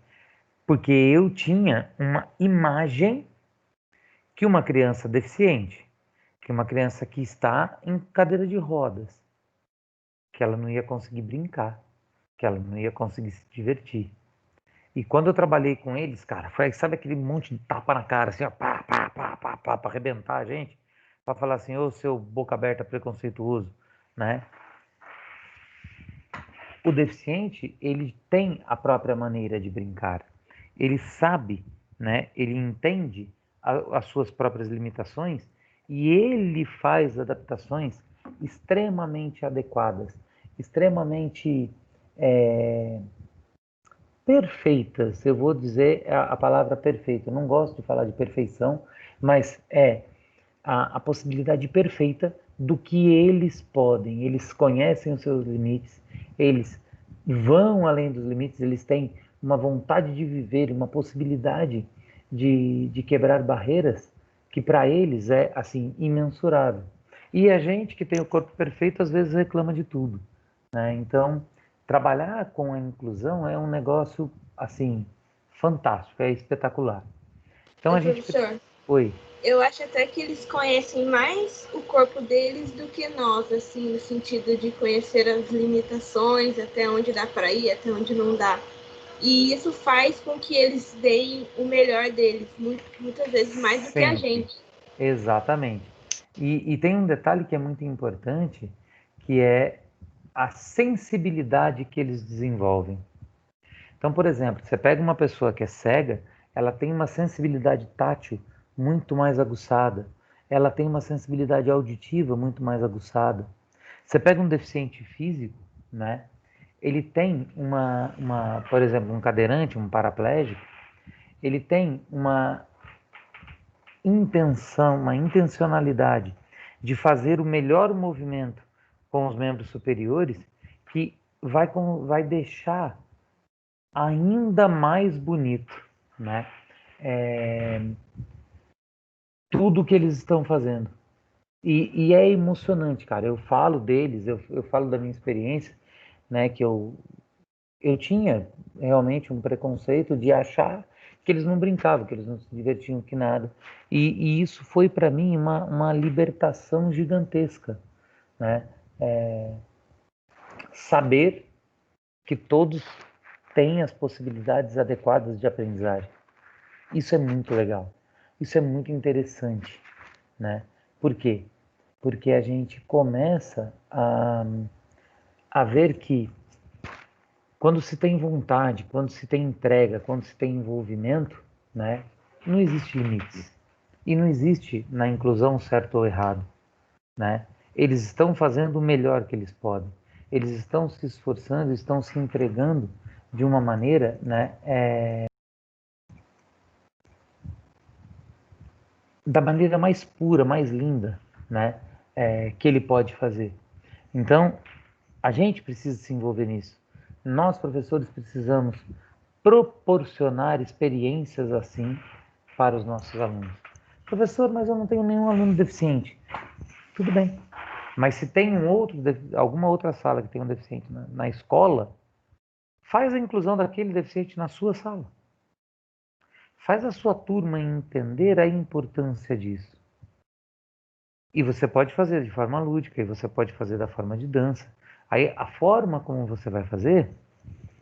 A: Porque eu tinha uma imagem que uma criança deficiente, que uma criança que está em cadeira de rodas, que ela não ia conseguir brincar, que ela não ia conseguir se divertir. E quando eu trabalhei com eles, cara, foi, sabe aquele monte de tapa na cara, assim, ó, pá, pá, pá, pá, pá, pra arrebentar a gente, pra falar assim, ô seu boca aberta preconceituoso, né? O deficiente, ele tem a própria maneira de brincar. Ele sabe, né? Ele entende as suas próprias limitações e ele faz adaptações extremamente adequadas, extremamente perfeitas. Eu vou dizer a palavra perfeita. Eu não gosto de falar de perfeição, mas é a possibilidade perfeita do que eles podem. Eles conhecem os seus limites, eles vão além dos limites, eles têm uma vontade de viver, uma possibilidade de quebrar barreiras que para eles é assim imensurável. E a gente que tem o corpo perfeito às vezes reclama de tudo, né? Então, trabalhar com a inclusão é um negócio assim fantástico, é espetacular. Então
B: Oi,
A: a gente
B: professor.
A: Oi.
B: Eu acho até que eles conhecem mais o corpo deles do que nós, assim, no sentido de conhecer as limitações, até onde dá para ir, até onde não dá. E isso faz com que eles deem o melhor deles, muitas vezes mais do que a
A: Sempre,
B: gente.
A: exatamente. E tem um detalhe que é muito importante, que é a sensibilidade que eles desenvolvem. Então, por exemplo, você pega uma pessoa que é cega, ela tem uma sensibilidade tátil muito mais aguçada, ela tem uma sensibilidade auditiva muito mais aguçada. Você pega um deficiente físico, né? Ele tem por exemplo, um cadeirante, um paraplégico, ele tem uma intencionalidade de fazer o melhor movimento com os membros superiores que vai deixar ainda mais bonito, né? Tudo que eles estão fazendo. E é emocionante, cara. Eu falo deles, eu falo da minha experiência, né? Que eu tinha realmente um preconceito de achar que eles não brincavam, que eles não se divertiam, que nada. E isso foi para mim uma libertação gigantesca, né? Saber que todos têm as possibilidades adequadas de aprendizagem. Isso é muito legal. Isso é muito interessante, né? Por quê? Porque a gente começa a ver que quando se tem vontade, quando se tem entrega, quando se tem envolvimento, né, não existe limites. E não existe na inclusão certo ou errado, né? Eles estão fazendo o melhor que eles podem. Eles estão se esforçando, estão se entregando de uma maneira, né, da maneira mais pura, mais linda, né, que ele pode fazer. Então, a gente precisa se envolver nisso. Nós, professores, precisamos proporcionar experiências assim para os nossos alunos. Professor, mas eu não tenho nenhum aluno deficiente. Tudo bem. Mas se tem alguma outra sala que tem um deficiente na escola, faz a inclusão daquele deficiente na sua sala. Faz a sua turma entender a importância disso. E você pode fazer de forma lúdica, e você pode fazer da forma de dança. Aí a forma como você vai fazer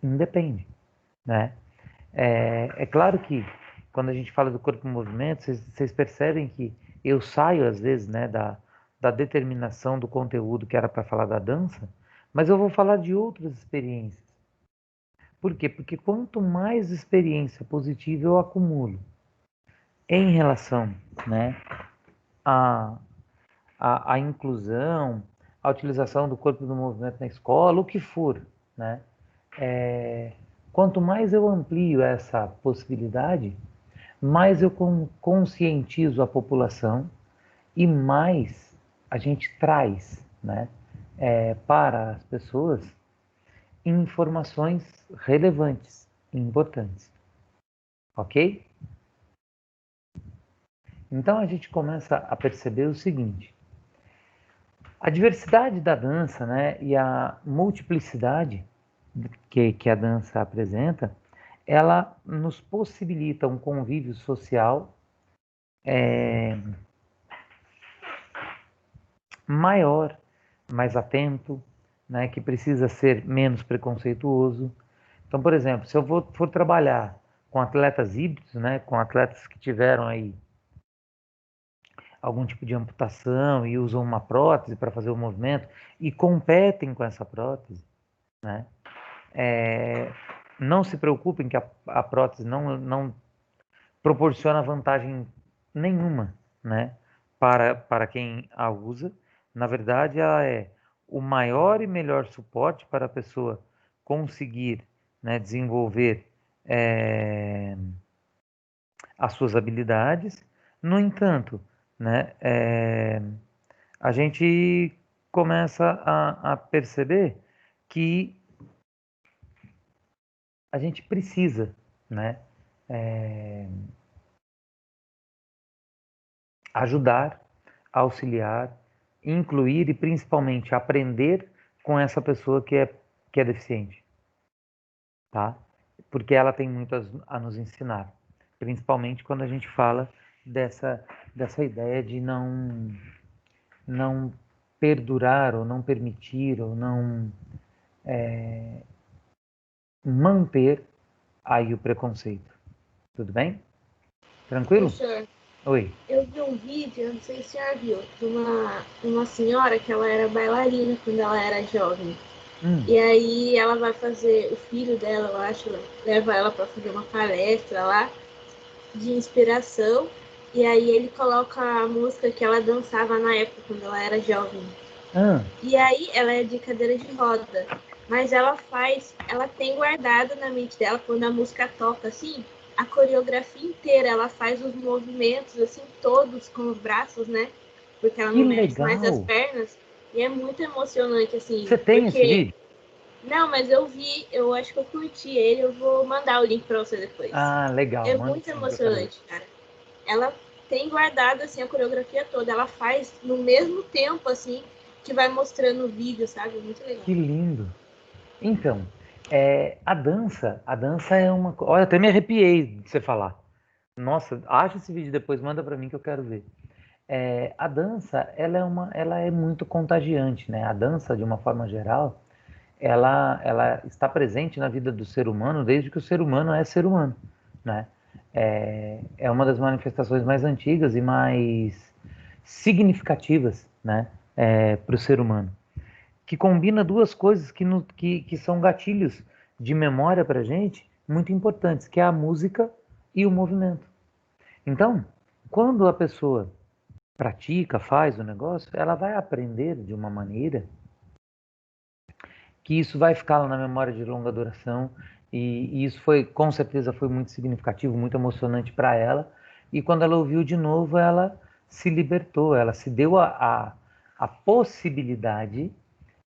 A: independe, né? É claro que quando a gente fala do corpo em movimento, vocês percebem que eu saio às vezes, né, da determinação do conteúdo que era para falar da dança, mas eu vou falar de outras experiências. Por quê? Porque quanto mais experiência positiva eu acumulo em relação, né, à, à inclusão, à utilização do corpo do movimento na escola, o que for, né? Quanto mais eu amplio essa possibilidade, mais eu conscientizo a população e mais a gente traz, né, para as pessoas informações relevantes e importantes, ok? Então a gente começa a perceber o seguinte: a diversidade da dança, né, e a multiplicidade que a dança apresenta, ela nos possibilita um convívio social maior, mais atento, né, que precisa ser menos preconceituoso. Então, por exemplo, se eu for trabalhar com atletas híbridos, né, com atletas que tiveram aí algum tipo de amputação e usam uma prótese para fazer o movimento e competem com essa prótese, né, não se preocupem que a prótese não proporciona vantagem nenhuma, né, para quem a usa, Na verdade, ela é o maior e melhor suporte para a pessoa conseguir, né, desenvolver as suas habilidades. No entanto, né, a gente começa a perceber que a gente precisa, né, ajudar, auxiliar, incluir e principalmente aprender com essa pessoa que é deficiente, tá? Porque ela tem muito a nos ensinar, principalmente quando a gente fala dessa ideia de não perdurar ou não permitir ou não manter aí o preconceito. Tudo bem? Tranquilo?
B: Professor,
A: Oi.
B: eu vi um vídeo, eu não sei se você já viu, de uma senhora que ela era bailarina quando ela era jovem. E aí ela vai fazer, o filho dela, eu acho, leva ela para fazer uma palestra lá de inspiração. E aí ele coloca a música que ela dançava na época, quando ela era jovem. E aí ela é de cadeira de roda. Mas ela tem guardado na mente dela, quando a música toca assim, a coreografia inteira, ela faz os movimentos assim, todos com os braços, né? Porque ela
A: Que
B: não mexe mais as
A: legal!
B: pernas. E é muito emocionante, assim,
A: Você tem esse
B: porque.
A: vídeo?
B: Não, mas eu vi, eu acho que eu curti ele, eu vou mandar o link pra você depois.
A: Ah, legal.
B: É
A: Manda
B: muito
A: sim que eu quero ver.
B: emocionante, cara. Ela tem guardado assim a coreografia toda, ela faz no mesmo tempo assim que vai mostrando o vídeo, sabe? Muito legal.
A: Que lindo. Então, a dança é uma. Olha, até me arrepiei de você falar. Nossa, acha esse vídeo depois, manda para mim que eu quero ver. A dança, ela é muito contagiante, né? A dança, de uma forma geral, ela está presente na vida do ser humano desde que o ser humano é ser humano, né? É uma das manifestações mais antigas e mais significativas, né? Para o ser humano, que combina duas coisas que são gatilhos de memória para a gente muito importantes, que é a música e o movimento. Então, quando a pessoa pratica, faz o negócio, ela vai aprender de uma maneira que isso vai ficar lá na memória de longa duração e isso foi, com certeza, foi muito significativo, muito emocionante para ela. E quando ela ouviu de novo, ela se libertou, ela se deu a possibilidade,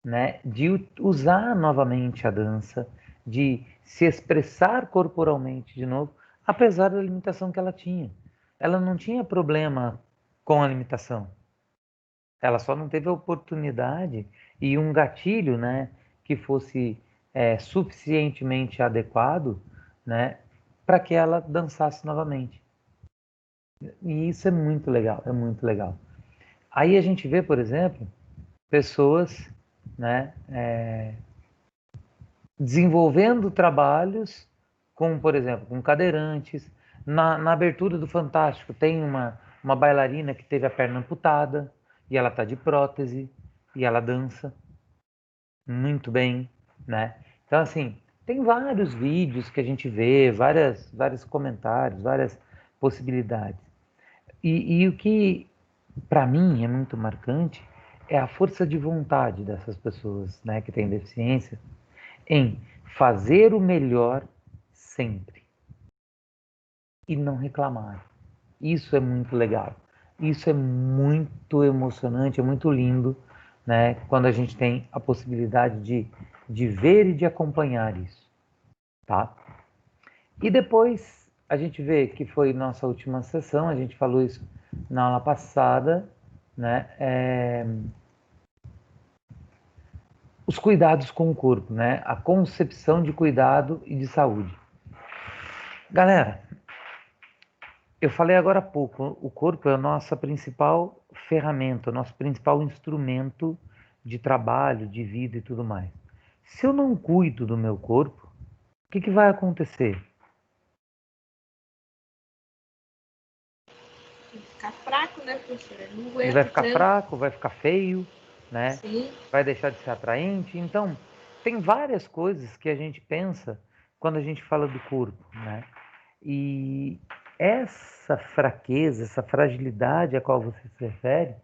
A: né, de usar novamente a dança, de se expressar corporalmente de novo, apesar da limitação que ela tinha. Ela não tinha problema com a limitação. Ela só não teve a oportunidade e um gatilho, né, que fosse suficientemente adequado, né, para que ela dançasse novamente. E isso é muito legal, é muito legal. Aí a gente vê, por exemplo, pessoas, né, desenvolvendo trabalhos com, por exemplo, com cadeirantes. Na abertura do Fantástico tem uma bailarina que teve a perna amputada e ela está de prótese e ela dança muito bem, né? Então, assim, tem vários vídeos que a gente vê, vários comentários, várias possibilidades. E o que, para mim, é muito marcante é a força de vontade dessas pessoas, né, que têm deficiência, em fazer o melhor sempre e não reclamar. Isso é muito legal. Isso é muito emocionante, é muito lindo, né? Quando a gente tem a possibilidade de ver e de acompanhar isso, tá? E depois a gente vê que foi nossa última sessão, a gente falou isso na aula passada, né? Os cuidados com o corpo, né? A concepção de cuidado e de saúde. Galera, eu falei agora há pouco, o corpo é a nossa principal ferramenta, o nosso principal instrumento de trabalho, de vida e tudo mais. Se eu não cuido do meu corpo, o que vai acontecer?
B: Vai ficar fraco, né, professora? Não
A: Ele vai
B: aguenta
A: ficar
B: tranco.
A: fraco, vai ficar feio, né?
B: Sim.
A: Vai deixar de ser atraente. Então, tem várias coisas que a gente pensa quando a gente fala do corpo, né? E essa fraqueza, essa fragilidade a qual você se refere,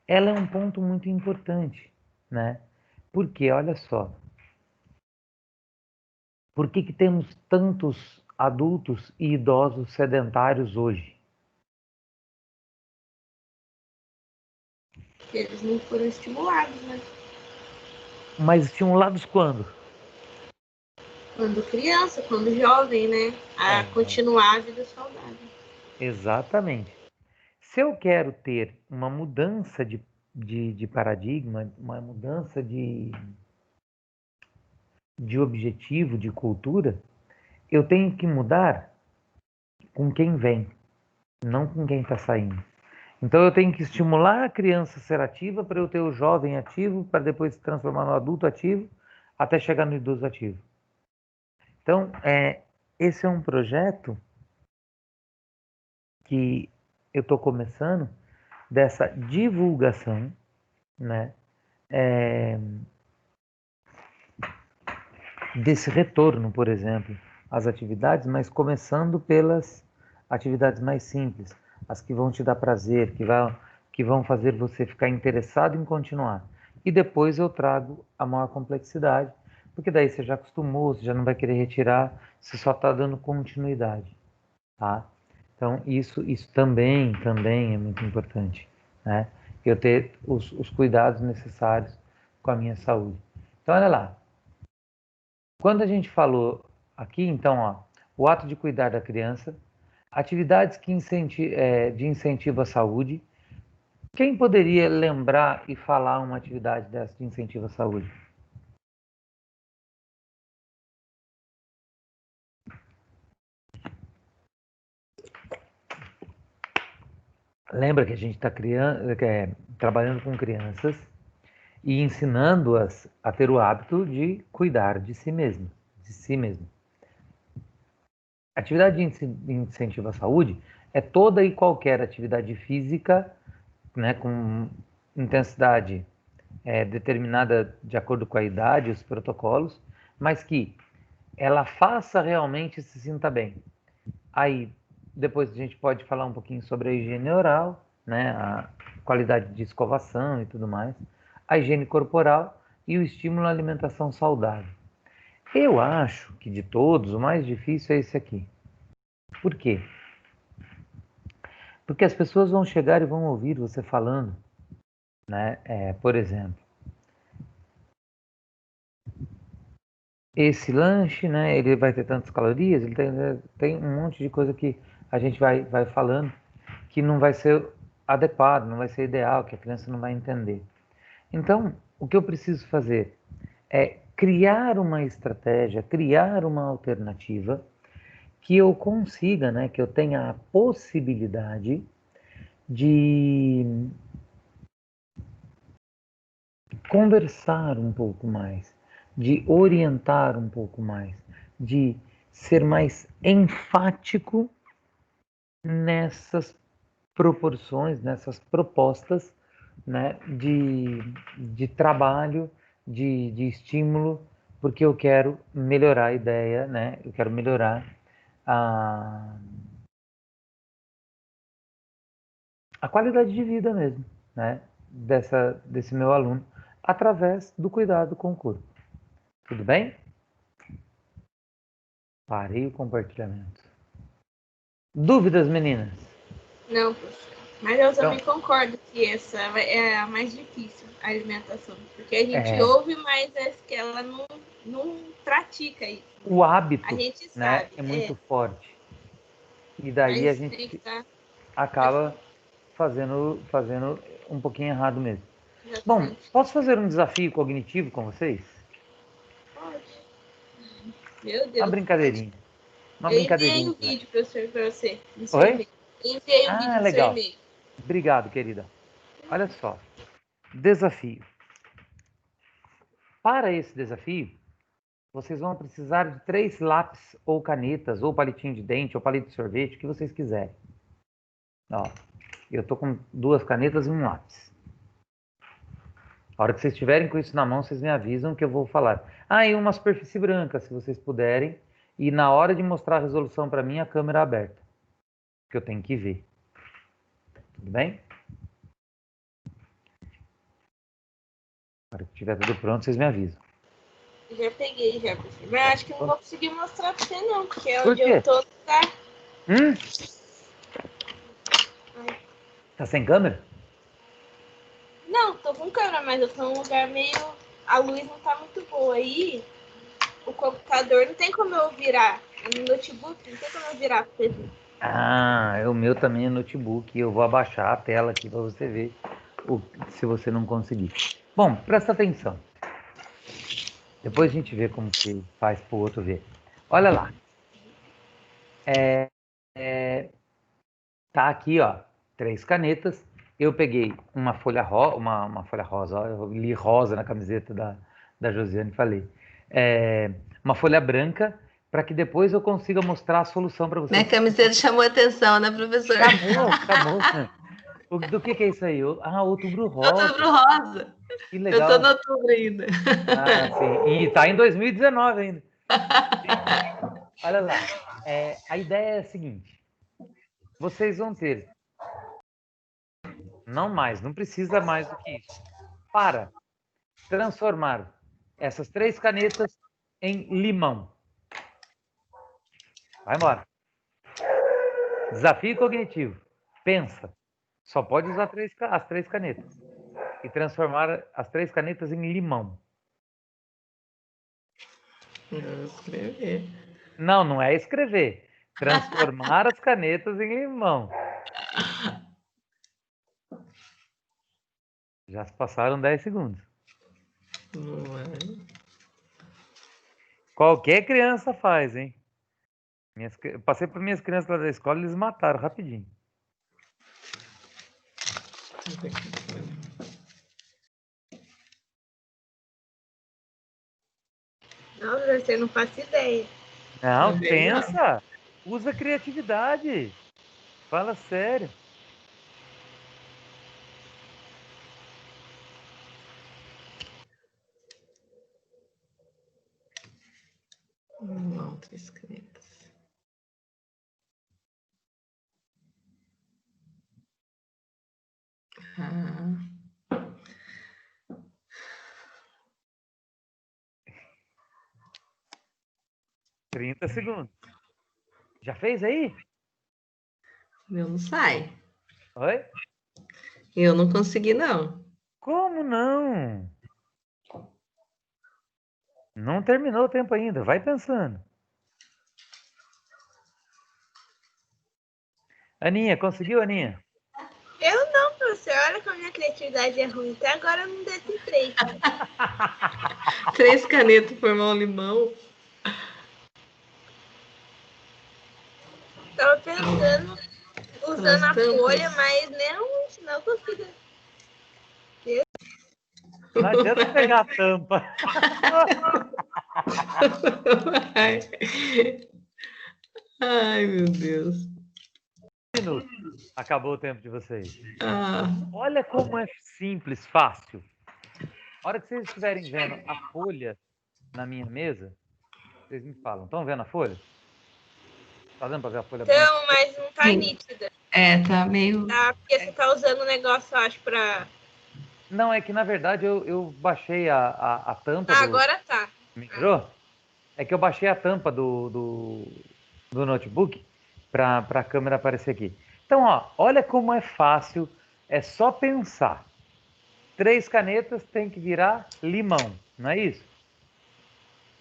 A: ela é um ponto muito importante, né? Porque, olha só, por que que temos tantos adultos e idosos sedentários hoje?
B: Porque eles não foram estimulados, né?
A: Mas estimulados quando?
B: Quando criança, quando jovem, né? A
A: É,
B: continuar a vida saudável.
A: exatamente. Se eu quero ter uma mudança de paradigma, uma mudança de objetivo, de cultura, eu tenho que mudar com quem vem, não com quem está saindo. Então eu tenho que estimular a criança a ser ativa para eu ter o jovem ativo, para depois se transformar no adulto ativo, até chegar no idoso ativo. Então, esse é um projeto que eu estou começando dessa divulgação, né? Desse retorno, por exemplo, às atividades, mas começando pelas atividades mais simples, as que vão te dar prazer, que vão fazer você ficar interessado em continuar. E depois eu trago a maior complexidade, porque daí você já acostumou, você já não vai querer retirar, você só está dando continuidade, tá? Então isso também é muito importante, né? Eu ter os cuidados necessários com a minha saúde. Então olha lá, quando a gente falou aqui, então, ó, o ato de cuidar da criança, atividades de incentivo à saúde. Quem poderia lembrar e falar uma atividade dessa de incentivo à saúde? Lembra que a gente está trabalhando com crianças e ensinando-as a ter o hábito de cuidar de si mesmo, de si mesmo. Atividade de incentivo à saúde é toda e qualquer atividade física, né, com intensidade determinada de acordo com a idade, os protocolos, mas que ela faça realmente se sinta bem. Aí, depois a gente pode falar um pouquinho sobre a higiene oral, né, a qualidade de escovação e tudo mais, a higiene corporal e o estímulo à alimentação saudável. Eu acho que de todos, o mais difícil é esse aqui. Por quê? Porque as pessoas vão chegar e vão ouvir você falando, né? Por exemplo, esse lanche, né? Ele vai ter tantas calorias, ele tem um monte de coisa que a gente vai falando que não vai ser adequado, não vai ser ideal, que a criança não vai entender. Então, o que eu preciso fazer é criar uma estratégia, criar uma alternativa que eu consiga, né? Que eu tenha a possibilidade de conversar um pouco mais, de orientar um pouco mais, de ser mais enfático nessas proporções, nessas propostas, né, de trabalho, de estímulo, porque eu quero melhorar a ideia, né, eu quero melhorar a, a qualidade de vida mesmo, né, desse meu aluno, através do cuidado com o corpo. Tudo bem? Parei o compartilhamento. Dúvidas, meninas?
B: Não, professor. Mas eu
A: Então,
B: também concordo que essa é a mais difícil, a alimentação. Porque a gente
A: é,
B: ouve, mas é que ela não pratica isso.
A: o
B: A
A: hábito,
B: gente
A: né,
B: sabe,
A: é muito forte. E daí a
B: mas tem que
A: gente
B: estar. Pode
A: acaba
B: falar.
A: fazendo um pouquinho errado mesmo. Bom,
B: Exatamente.
A: posso fazer um desafio cognitivo com vocês?
B: Pode. Meu
A: Uma
B: Deus, pode.
A: brincadeirinha. Uma
B: Eu enviei
A: brincadeirinha
B: o
A: de leve.
B: vídeo, professor, para você, no seu
A: Oi?
B: e-mail. Enviei o
A: Ah,
B: vídeo no seu
A: legal.
B: e-mail.
A: Obrigado, querida. Olha só. Desafio. Para esse desafio, vocês vão precisar de 3 lápis ou canetas, ou palitinho de dente, ou palito de sorvete, o que vocês quiserem. Ó, eu tô com 2 canetas e um lápis. A hora que vocês estiverem com isso na mão, vocês me avisam que eu vou falar. Ah, e uma superfície branca, se vocês puderem. E na hora de mostrar a resolução para mim, a câmera aberta, que eu tenho que ver. Tudo bem? hora que tiver tudo pronto, vocês me avisam.
B: Já peguei, já, professor. Mas acho que não vou conseguir mostrar pra você, não, porque é
A: Por
B: onde
A: quê?
B: eu tô, tá?
A: Tá sem câmera?
B: Não, tô com câmera, mas eu tô num lugar meio. A luz não tá muito boa. Aí, o computador não tem como eu virar. É no notebook, não tem como eu virar pra você ver.
A: O meu também é notebook. Eu vou abaixar a tela aqui para você ver se você não conseguir. Bom, presta atenção. Depois a gente vê como que faz para o outro ver. Olha lá. Tá aqui, ó, 3 canetas. Eu peguei uma folha, uma folha rosa, ó, eu li rosa na camiseta da Josiane e falei. Uma folha branca, para que depois eu consiga mostrar a solução para vocês.
C: Minha camiseta chamou a atenção, né, professor?
A: Chamou. Do que é isso aí? Outubro Rosa.
C: Outubro Rosa.
A: Que
C: Eu
A: legal.
C: tô no outubro ainda.
A: Sim. E tá em 2019 ainda. Olha lá. A ideia é a seguinte. Vocês vão ter, não precisa mais do que isso, para transformar essas 3 canetas em limão. Vai embora. Desafio cognitivo. Pensa. Só pode usar as 3 canetas. E transformar as 3 canetas em limão.
C: Vou escrever.
A: Não é escrever. Transformar as canetas em limão. Já se passaram 10 segundos.
C: Não é.
A: Qualquer criança faz, hein? Passei para minhas crianças lá da escola e eles mataram rapidinho.
B: Não, você não faço ideia.
A: Não,
C: Também não.
A: pensa. Usa criatividade. Fala sério.
C: Não, 3 canetas. Ah.
A: 30 segundos. Já fez aí?
C: Meu não sai.
A: Oi?
C: Eu não consegui, não.
A: Como não? Não terminou o tempo ainda. Vai pensando. Aninha, conseguiu, Aninha?
B: Eu não, professor. Olha como a minha criatividade é ruim. Até agora eu não decifrei.
C: 3 canetas formar um limão.
B: Tava pensando, usando a
C: tampas.
B: folha, mas não consigo.
A: Não adianta pegar a tampa.
C: Ai, meu Deus.
A: Minuto. Acabou o tempo de vocês.
C: Ah,
A: Olha como é simples, fácil. A hora que vocês estiverem vendo a folha na minha mesa, vocês me falam. Estão vendo a folha? Tá dando para ver a folha branca?
B: Então, mas não tá
C: Sim.
B: nítida.
C: tá meio.
B: Tá? Porque você tá usando o negócio, eu acho, pra.
A: Não, é que na verdade eu baixei a tampa do.
B: Agora tá.
A: Melhorou? É que eu baixei a tampa do notebook para a câmera aparecer aqui. Então, ó, olha como é fácil, é só pensar. 3 canetas tem que virar limão, não é isso?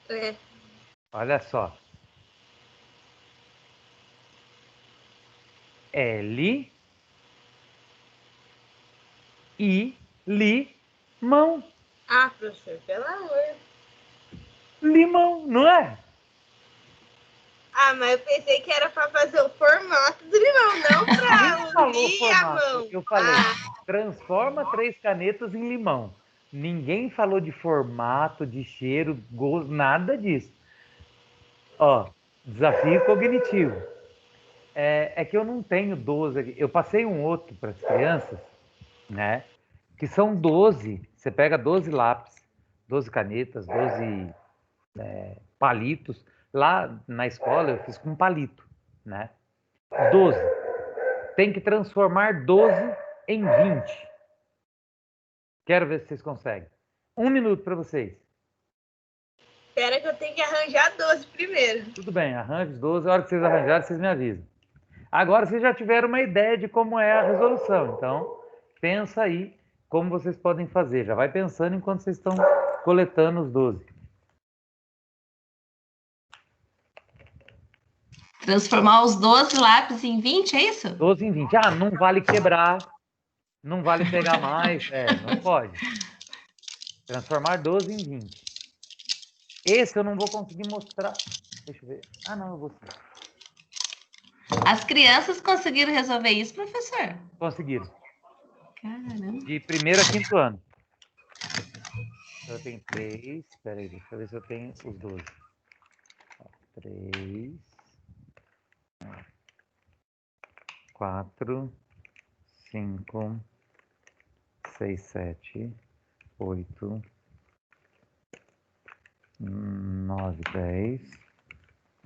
B: É.
A: Olha só. L I limão.
B: Ah, professor, pelo amor.
A: Limão, não é?
B: Ah, mas eu pensei que era pra fazer o formato do limão, não pra
A: Quem falou
B: unir a
A: formato?
B: mão.
A: Eu falei, transforma 3 canetas em limão. Ninguém falou de formato, de cheiro, gosto, nada disso. Ó, desafio cognitivo. É que eu não tenho 12 aqui. Eu passei um outro para as crianças, né? Que são 12. Você pega 12 lápis, 12 canetas, 12 palitos. Lá na escola eu fiz com palito, né? 12. Tem que transformar 12 em 20. Quero ver se vocês conseguem. 1 minuto para vocês.
B: Espera que eu tenho que arranjar 12 primeiro.
A: Tudo bem, arranje os 12. A hora que vocês arranjarem, vocês me avisam. Agora vocês já tiveram uma ideia de como é a resolução. Então, pensa aí como vocês podem fazer. Já vai pensando enquanto vocês estão coletando os 12.
C: Transformar os 12 lápis em 20, é isso?
A: 12 em 20. Ah, não vale quebrar. Não vale pegar mais. Não pode. Transformar 12 em 20. Esse eu não vou conseguir mostrar. Deixa eu ver. Ah, não, eu vou sim.
C: As crianças conseguiram resolver isso, professor?
A: Conseguiram.
C: Caramba.
A: De 1º a 5º ano. Eu tenho 3. Espera aí, deixa eu ver se eu tenho os 12. 3, 4, 5, 6, 7, 8, 9, 10,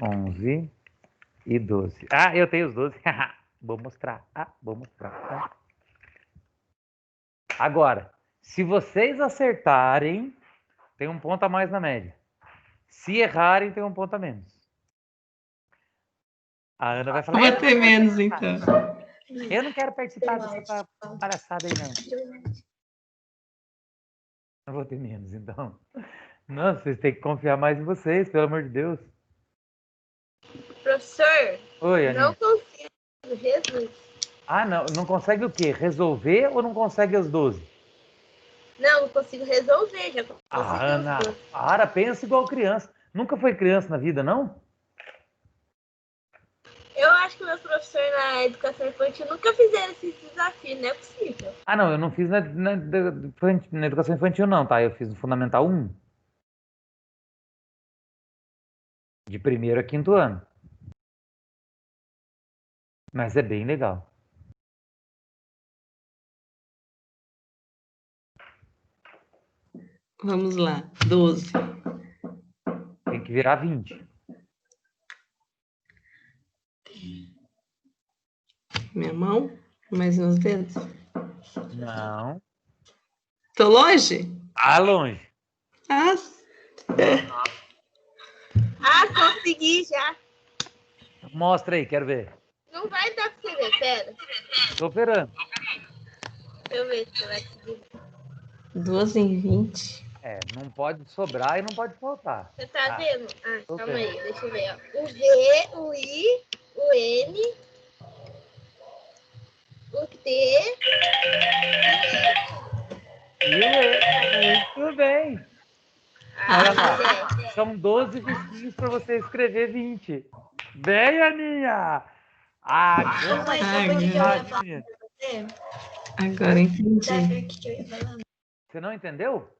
A: 11 e 12. Ah, eu tenho os 12. Vou mostrar. Vou mostrar. Agora, se vocês acertarem, tem um ponto a mais na média. Se errarem, tem um ponto a menos. A Ana vai falar...
C: Vou ter menos, então.
A: Eu não quero participar dessa palhaçada aí, não. Eu vou ter menos, então. Não, vocês têm que confiar mais em vocês, pelo amor de Deus.
B: Professor,
A: Oi, Aninha.
B: não consigo. Jesus.
A: Ah, não consegue o quê? Resolver ou não consegue os 12?
B: Não consigo resolver. Já consegui
A: Ana,
B: os 12.
A: para, pensa igual criança. Nunca foi criança na vida, não?
B: Eu acho que meus professores na educação infantil nunca fizeram esse desafio, não é possível.
A: Ah, não, eu não fiz na educação infantil, não, tá? Eu fiz no Fundamental 1. De 1º a 5º ano. Mas é bem legal.
C: Vamos lá, 12.
A: Tem que virar 20.
C: Minha mão, mais nos dedos.
A: Não.
C: Tô longe?
A: Ah, longe.
C: Ah,
B: Consegui já.
A: Mostra aí, quero ver.
B: Não vai dar pra você ver, pera.
A: Tô esperando.
B: Deixa eu ver se você vai conseguir.
C: 12 em 20.
A: Não pode sobrar e não pode faltar.
B: Você tá vendo?
A: Tô
B: Calma
A: vendo.
B: aí, deixa eu ver. Ó. O V, o I, o N, o T
A: E o E. Muito bem. Olha lá. São 12 risquinhos para você escrever 20. Bem, Aninha! Agora
C: Agora entendi.
A: Você não entendeu?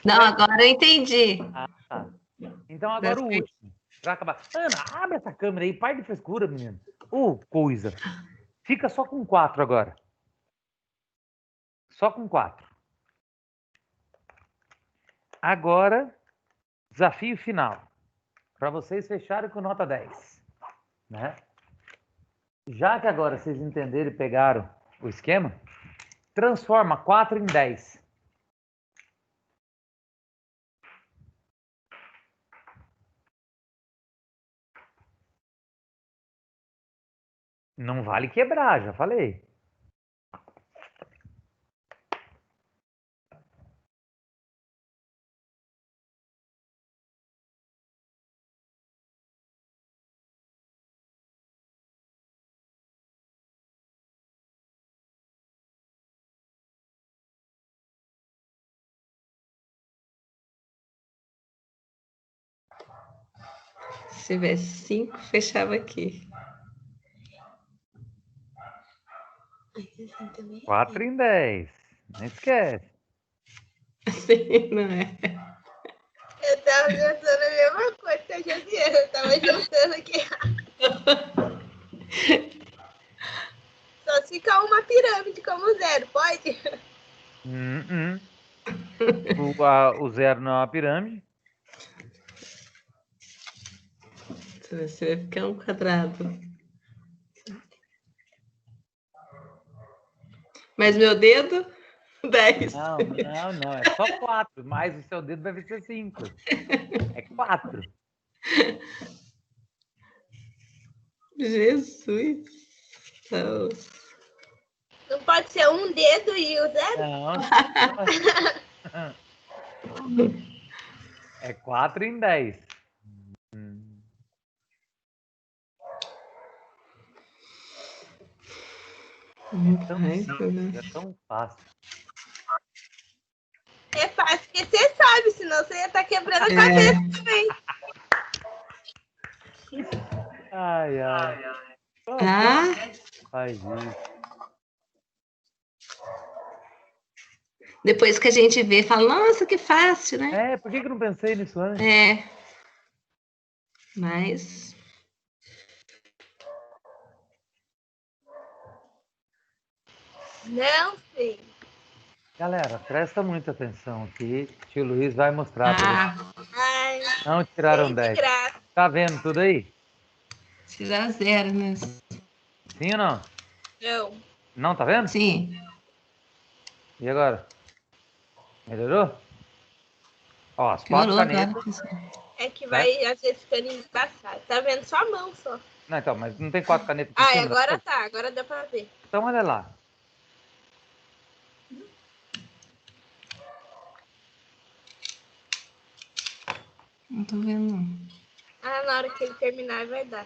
C: Não, agora eu entendi.
A: Tá. Então agora o último. Pra acabar. Ana, abre essa câmera aí. Pai de frescura, menino. Coisa. Fica só com 4 agora. Só com 4. Agora, desafio final. Para vocês fecharem com nota 10. Né? Já que agora vocês entenderam e pegaram o esquema, transforma 4 em 10. Não vale quebrar, já falei.
C: Se tivesse 5, fechava aqui.
A: 4 em 10. Não esquece.
C: Assim, não é?
B: Eu tava juntando a mesma coisa que a Josiane. Eu tava juntando aqui. Só se ficar uma pirâmide como 0, pode?
A: O 0 não é uma pirâmide.
C: Você vai ficar um quadrado. Mas meu dedo 10.
A: Não, é só 4, mas o seu dedo deve ser 5. É 4.
C: Jesus.
B: Não pode ser um dedo e o zero?
A: Não. É 4 em 10. É tão simples, é tão fácil.
B: É fácil que você sabe, senão você ia estar quebrando a cabeça também.
A: Ai. Faz isso.
C: Depois que a gente vê, fala, nossa, que fácil, né?
A: Por que eu não pensei nisso antes?
C: Mas...
B: Não sei.
A: Galera, presta muita atenção aqui. Tio Luiz vai mostrar para vocês.
B: Ai,
A: Não tiraram 10. Tá vendo tudo aí?
C: Tirar 0, né?
A: Sim ou não?
B: não.
A: Não, tá vendo?
C: Sim.
A: E agora? Melhorou? Ó, as 4
C: Piorou
A: canetas.
C: agora.
B: É que vai, às vezes, ficando embaçado. Tá vendo só a mão, só.
A: Não, então, mas não tem 4 canetas em cima?
B: Agora tá. Agora dá pra ver.
A: Então, olha lá.
C: Não tô vendo, não.
B: Na hora que ele terminar, vai dar.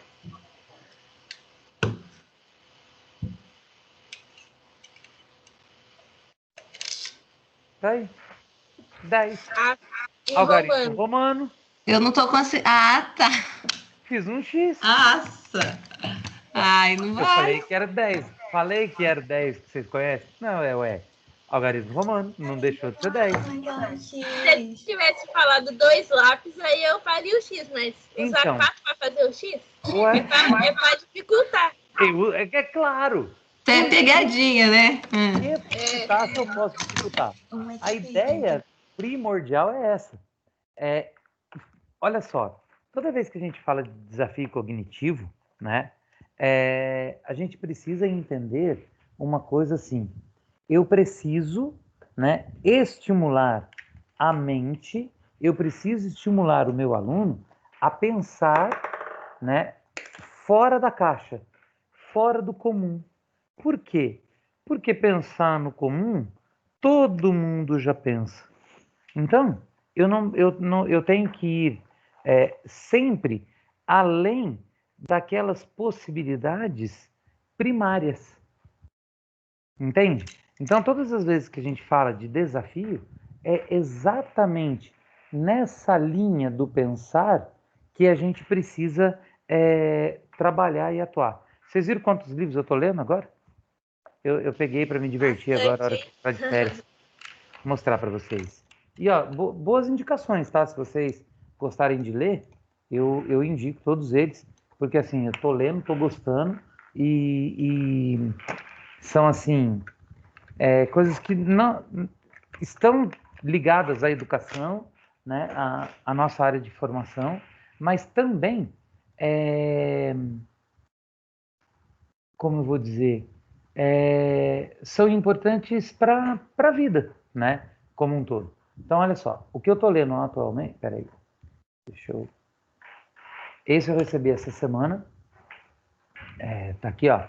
A: Tá aí. 10.
B: E
A: Algarismo romano.
C: Eu não tô conseguindo. Tá.
A: Fiz um X.
C: Nossa. Ai, não vai.
A: Eu falei que era 10. Falei que era 10, que vocês conhecem. Não, ué. Algarismo romano. Não deixou de ser 10.
B: Se ele tivesse falado 2 lápis, aí eu faria o X, mas usar 4 pra fazer o X é pra dificultar.
A: É claro.
C: Tem pegadinha, né?
A: Se eu posso dificultar. A ideia primordial é essa. Olha só, toda vez que a gente fala de desafio cognitivo, né, a gente precisa entender uma coisa assim. Eu preciso, né, estimular a mente, eu preciso estimular o meu aluno a pensar, né, fora da caixa, fora do comum. Por quê? Porque pensar no comum, todo mundo já pensa. Então, eu tenho que ir sempre além daquelas possibilidades primárias. Entende? Então, todas as vezes que a gente fala de desafio, é exatamente nessa linha do pensar que a gente precisa trabalhar e atuar. Vocês viram quantos livros eu estou lendo agora? Eu peguei para me divertir agora, na hora que está de férias. Vou mostrar para vocês. E ó, boas indicações, tá? Se vocês gostarem de ler, eu indico todos eles, porque assim, eu tô lendo, tô gostando, e são assim, coisas que não estão ligadas à educação, né? À nossa área de formação, mas também, como eu vou dizer, são importantes para a vida, né? Como um todo. Então, olha só, o que eu estou lendo atualmente, peraí, esse eu recebi essa semana, tá aqui, ó,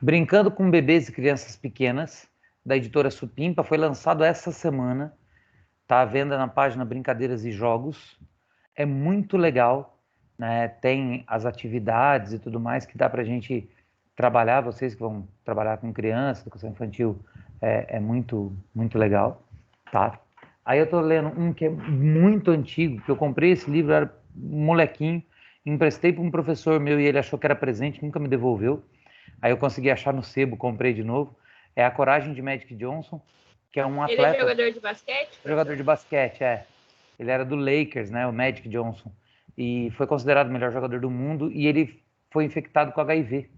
A: Brincando com Bebês e Crianças Pequenas, da editora Supimpa, foi lançado essa semana, tá à venda na página Brincadeiras e Jogos, é muito legal, né? Tem as atividades e tudo mais que dá para a gente trabalhar, vocês que vão trabalhar com criança, educação infantil, é muito, muito legal, tá? Aí eu tô lendo um que é muito antigo, que eu comprei esse livro, eu era molequinho, emprestei para um professor meu e ele achou que era presente, nunca me devolveu. Aí eu consegui achar no sebo, comprei de novo. É A Coragem de Magic Johnson, que é um atleta...
B: Ele é jogador de basquete?
A: Jogador de basquete, Ele era do Lakers, né, o Magic Johnson. E foi considerado o melhor jogador do mundo e ele foi infectado com HIV.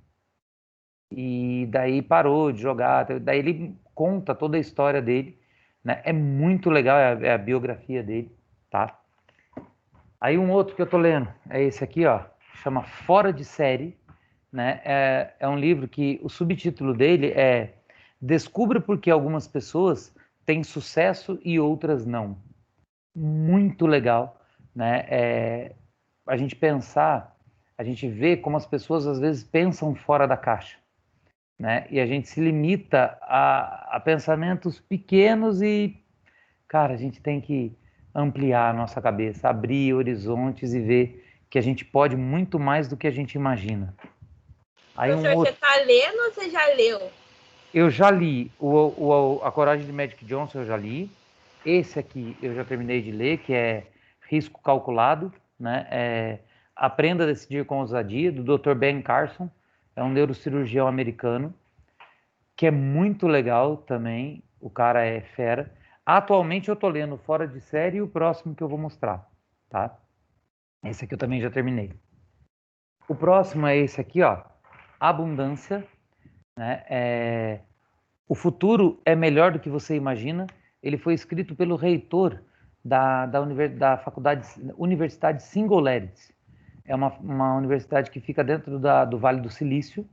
A: E daí parou de jogar. Daí ele conta toda a história dele, né? É muito legal, é a biografia dele, tá? Aí um outro que eu tô lendo é esse aqui, ó. Chama Fora de Série, né? É um livro que o subtítulo dele é Descubra por que algumas pessoas têm sucesso e outras não. Muito legal, né? A gente pensar, a gente vê como as pessoas às vezes pensam fora da caixa, né? E a gente se limita a pensamentos pequenos e, cara, a gente tem que ampliar a nossa cabeça, abrir horizontes e ver que a gente pode muito mais do que a gente imagina. Aí
B: Professor, você tá lendo ou você já leu?
A: Eu já li A Coragem de Magic Johnson, eu já li. Esse aqui eu já terminei de ler, que é Risco Calculado, né? Aprenda a Decidir com Ousadia, do Dr. Ben Carson. É um neurocirurgião americano, que é muito legal também. O cara é fera. Atualmente eu tô lendo Fora de Série e o próximo que eu vou mostrar, tá? Esse aqui eu também já terminei. O próximo é esse aqui, ó. Abundância, né? O futuro é melhor do que você imagina. Ele foi escrito pelo reitor da faculdade Universidade Singularity. É uma universidade que fica dentro do Vale do Silício,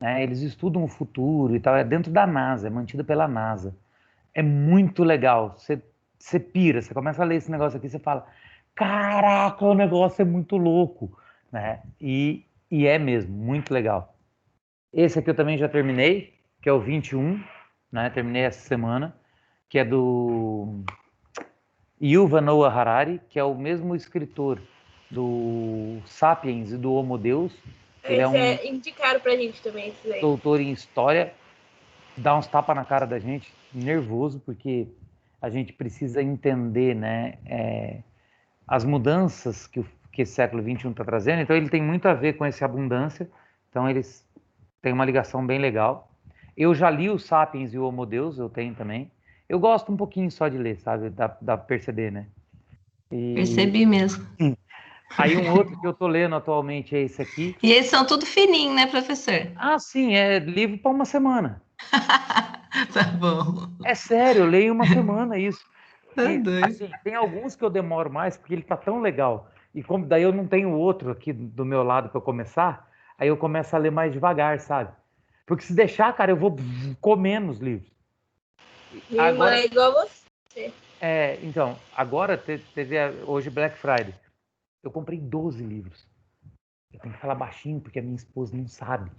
A: né? Eles estudam o futuro e tal. É dentro da NASA, é mantida pela NASA. É muito legal. Você pira, você começa a ler esse negócio aqui, você fala: caraca, o negócio é muito louco, né? E é mesmo, muito legal. Esse aqui eu também já terminei, que é o 21, né? Terminei essa semana, que é do Yuval Noah Harari, que é o mesmo escritor do Sapiens e do Homo Deus. Ele é um
B: indicaram pra gente também, esse daí.
A: doutor em história, dá uns tapas na cara da gente, nervoso, porque a gente precisa entender, né, as mudanças que esse século XXI está trazendo. Então ele tem muito a ver com essa abundância, então eles têm uma ligação bem legal. Eu já li o Sapiens e o Homo Deus, eu tenho também. Eu gosto um pouquinho só de ler, sabe? Dá pra perceber, né?
C: Percebi mesmo.
A: Aí um outro que eu tô lendo atualmente é esse aqui.
C: E eles são tudo fininho, né, professor?
A: Ah, sim, é livro para uma semana.
C: Tá bom.
A: É sério, eu leio uma semana isso.
C: Tá
A: E,
C: doido.
A: assim, tem alguns que eu demoro mais, porque ele tá tão legal. E como daí eu não tenho outro aqui do meu lado para eu começar, aí eu começo a ler mais devagar, sabe? Porque se deixar, cara, eu vou comendo os livros.
B: Minha irmã é igual você.
A: Então, agora teve hoje Black Friday. Eu comprei 12 livros. Eu tenho que falar baixinho, porque a minha esposa não sabe.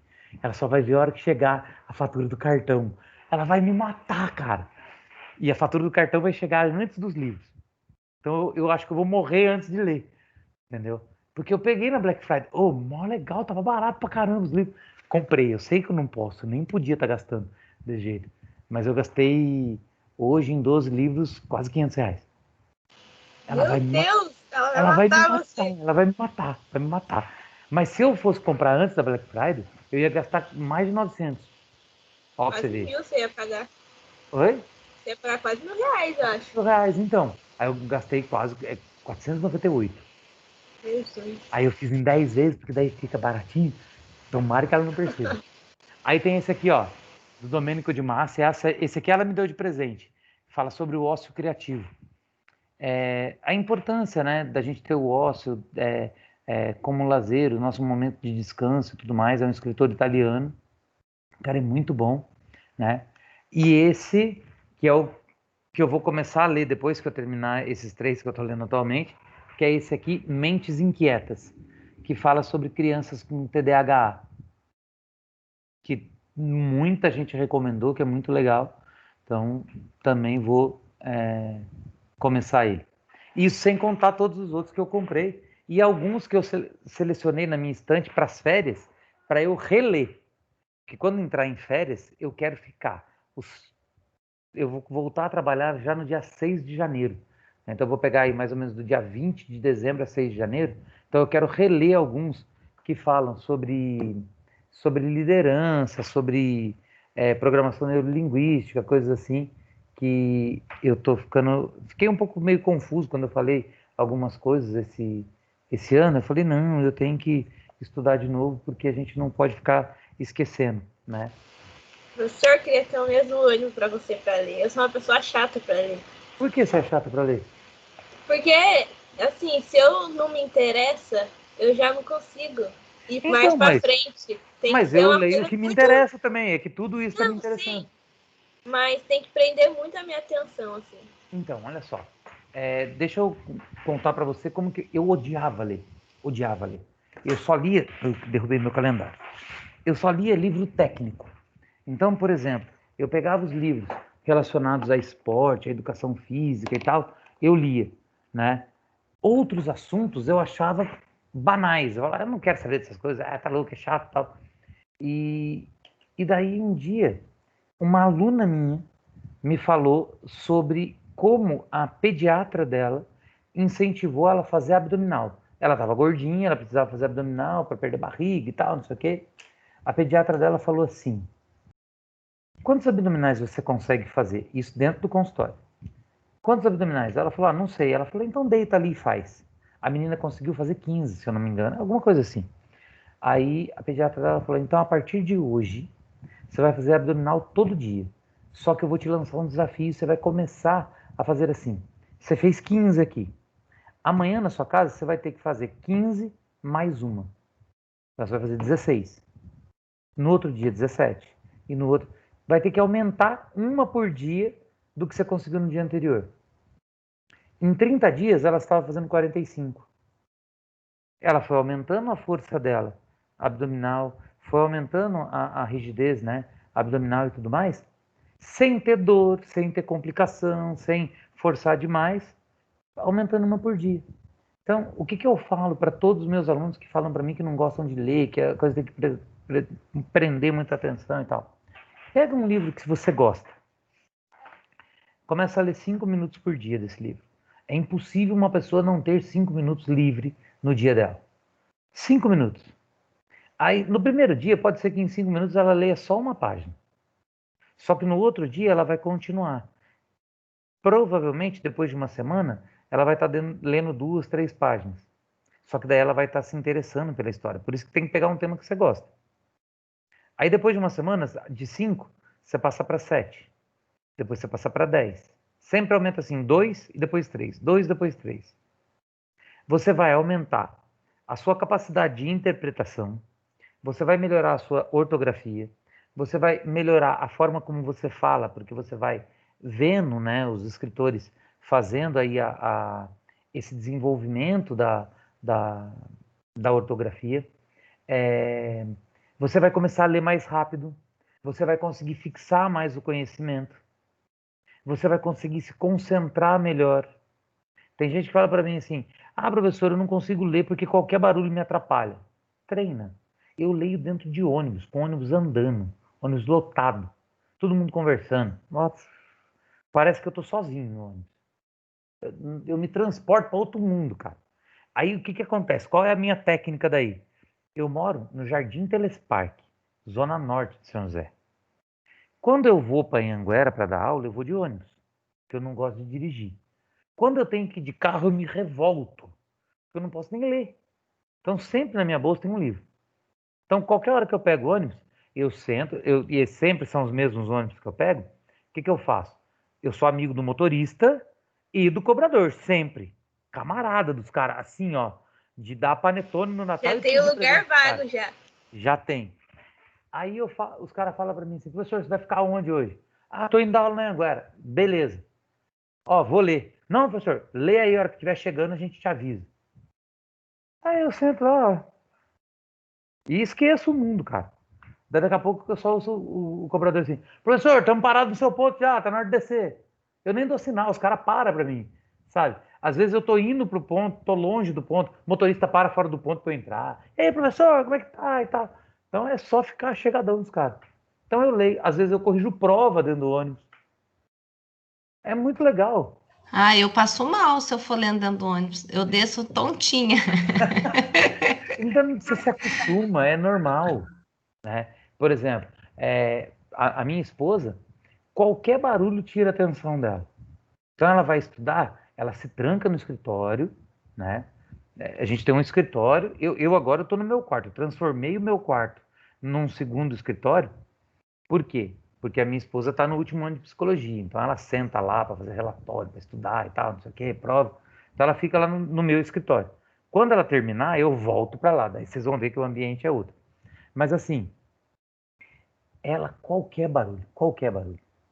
A: Ela só vai ver a hora que chegar a fatura do cartão. Ela vai me matar, cara. E a fatura do cartão vai chegar antes dos livros. Então eu acho que eu vou morrer antes de ler. Entendeu? Porque eu peguei na Black Friday. Mó legal, tava barato pra caramba os livros. Comprei, eu sei que eu não posso, nem podia estar gastando desse jeito. Mas eu gastei hoje em 12 livros quase R$500. Ela
B: Meu
A: vai me
B: Deus,
A: ela vai me
B: matar
A: matar,
B: você.
A: ela vai me matar. Mas se eu fosse comprar antes da Black Friday, eu ia gastar mais de 900. Ó, pra você
B: Quase
A: ver.
B: 1.000 você ia pagar.
A: Oi?
B: Você ia pagar quase R$1.000, eu acho.
A: R$1.000, então. Aí eu gastei quase 498.
B: Jesus.
A: Aí eu fiz em 10 vezes, porque daí fica baratinho. Tomara que ela não perceba. Aí tem esse aqui, ó, do Domênico de Massa. Esse aqui ela me deu de presente. Fala sobre o ócio criativo. A importância, né, da gente ter o ócio como lazer, o nosso momento de descanso e tudo mais. É um escritor italiano. O cara é muito bom, né? E esse, que é o que eu vou começar a ler depois que eu terminar esses 3 que eu estou lendo atualmente, que é esse aqui, Mentes Inquietas, que fala sobre crianças com TDAH, que muita gente recomendou, que é muito legal. Então, também vou começar ele. Isso sem contar todos os outros que eu comprei e alguns que eu selecionei na minha estante para as férias, para eu reler. Porque quando entrar em férias, eu quero ficar. Eu vou voltar a trabalhar já no dia 6 de janeiro. Então, eu vou pegar aí mais ou menos do dia 20 de dezembro a 6 de janeiro. Então, eu quero reler alguns que falam sobre liderança, sobre programação neurolinguística, coisas assim, que eu fiquei um pouco meio confuso quando eu falei algumas coisas esse ano. Eu falei, não, eu tenho que estudar de novo, porque a gente não pode ficar esquecendo, né?
B: O professor queria ter o mesmo ânimo pra você pra ler. Eu sou uma pessoa chata pra ler.
A: Por que você é chata para ler?
B: Porque, assim, se eu não me interessa, eu já não consigo ir mais
A: Então,
B: pra frente. Tem que
A: mas
B: ser
A: eu
B: uma
A: leio o
B: coisa
A: que me
B: muito...
A: interessa também, é que tudo isso está me
B: Não, sim.
A: interessando.
B: mas tem que prender muito a minha atenção, assim.
A: Então, olha só. Deixa eu contar para você como que eu odiava ler. Odiava ler. Eu só lia... Eu derrubei meu calendário. Eu só lia livro técnico. Então, por exemplo, eu pegava os livros relacionados a esporte, a educação física e tal, eu lia, né? Outros assuntos eu achava banais. Eu falava, eu não quero saber dessas coisas. Tá louco, é chato e tal. E daí um dia, uma aluna minha me falou sobre como a pediatra dela incentivou ela a fazer abdominal. Ela estava gordinha, ela precisava fazer abdominal para perder barriga e tal, não sei o quê. A pediatra dela falou assim: quantos abdominais você consegue fazer? Isso dentro do consultório. Quantos abdominais? Ela falou, não sei. Ela falou, então deita ali e faz. A menina conseguiu fazer 15, se eu não me engano, alguma coisa assim. Aí a pediatra dela falou, então a partir de hoje, você vai fazer abdominal todo dia. Só que eu vou te lançar um desafio, você vai começar a fazer assim. Você fez 15 aqui. Amanhã na sua casa você vai ter que fazer 15 mais uma. Então você vai fazer 16. No outro dia 17. E no outro... Vai ter que aumentar uma por dia do que você conseguiu no dia anterior. Em 30 dias ela estava fazendo 45. Ela foi aumentando a força dela, abdominal, foi aumentando a rigidez, né, abdominal e tudo mais, sem ter dor, sem ter complicação, sem forçar demais, aumentando uma por dia. Então, o que eu falo para todos os meus alunos que falam para mim que não gostam de ler, que a coisa tem que prender muita atenção e tal? Pega um livro que você gosta. Começa a ler 5 minutos por dia desse livro. É impossível uma pessoa não ter 5 minutos livre no dia dela. 5 minutos. Aí, no primeiro dia, pode ser que em 5 minutos ela leia só uma página. Só que no outro dia ela vai continuar. Provavelmente, depois de uma semana, ela vai estar lendo 2, 3 páginas. Só que daí ela vai estar se interessando pela história. Por isso que tem que pegar um tema que você gosta. Aí depois de uma semana, de 5, você passa para 7. Depois você passa para 10. Sempre aumenta assim, 2 e depois 3. 2 e depois 3. Você vai aumentar a sua capacidade de interpretação, você vai melhorar a sua ortografia, você vai melhorar a forma como você fala, porque você vai vendo, né, os escritores fazendo aí esse desenvolvimento da ortografia. Você vai começar a ler mais rápido, você vai conseguir fixar mais o conhecimento, você vai conseguir se concentrar melhor. Tem gente que fala para mim assim, professor, eu não consigo ler porque qualquer barulho me atrapalha. Treina. Eu leio dentro de ônibus, com ônibus andando, ônibus lotado, todo mundo conversando. Nossa, parece que eu tô sozinho no ônibus. Eu me transporto para outro mundo, cara. Aí o que acontece? Qual é a minha técnica daí? Eu moro no Jardim Telespark, zona norte de São José. Quando eu vou para Anhanguera para dar aula, eu vou de ônibus, porque eu não gosto de dirigir. Quando eu tenho que ir de carro, eu me revolto, porque eu não posso nem ler. Então sempre na minha bolsa tem um livro. Então, qualquer hora que eu pego ônibus, eu sento, e sempre são os mesmos ônibus que eu pego, o que eu faço? Eu sou amigo do motorista e do cobrador, sempre. Camarada dos caras, assim, ó, de dar panetone no Natal.
B: Já tem lugar vago, já.
A: Já tem. Aí os caras falam para mim assim, professor, você vai ficar onde hoje? Tô indo dar aula na Anhanguera. Beleza. Vou ler. Não, professor, lê aí a hora que estiver chegando, a gente te avisa. Aí eu sento lá, e esqueço o mundo, cara. Daí daqui a pouco eu só ouço o cobrador assim, professor, estamos parados no seu ponto já, tá na hora de descer. Eu nem dou sinal, os caras param pra mim, sabe? Às vezes eu tô indo pro ponto, tô longe do ponto, o motorista para fora do ponto pra eu entrar. Ei, professor, como é que tá? E tal. Então é só ficar chegadão dos caras. Então eu leio, às vezes eu corrijo prova dentro do ônibus. É muito legal.
C: Eu passo mal se eu for lendo dentro do ônibus. Eu desço tontinha.
A: Então você se acostuma, é normal, né? Por exemplo, a minha esposa, qualquer barulho tira a atenção dela. Então ela vai estudar, ela se tranca no escritório, né? A gente tem um escritório, eu agora estou no meu quarto, eu transformei o meu quarto num segundo escritório. Por quê? Porque a minha esposa está no último ano de psicologia, então ela senta lá para fazer relatório, para estudar e tal, não sei o que, prova. Então ela fica lá no meu escritório. Quando ela terminar, eu volto para lá, daí vocês vão ver que o ambiente é outro. Mas assim, ela, qualquer barulho,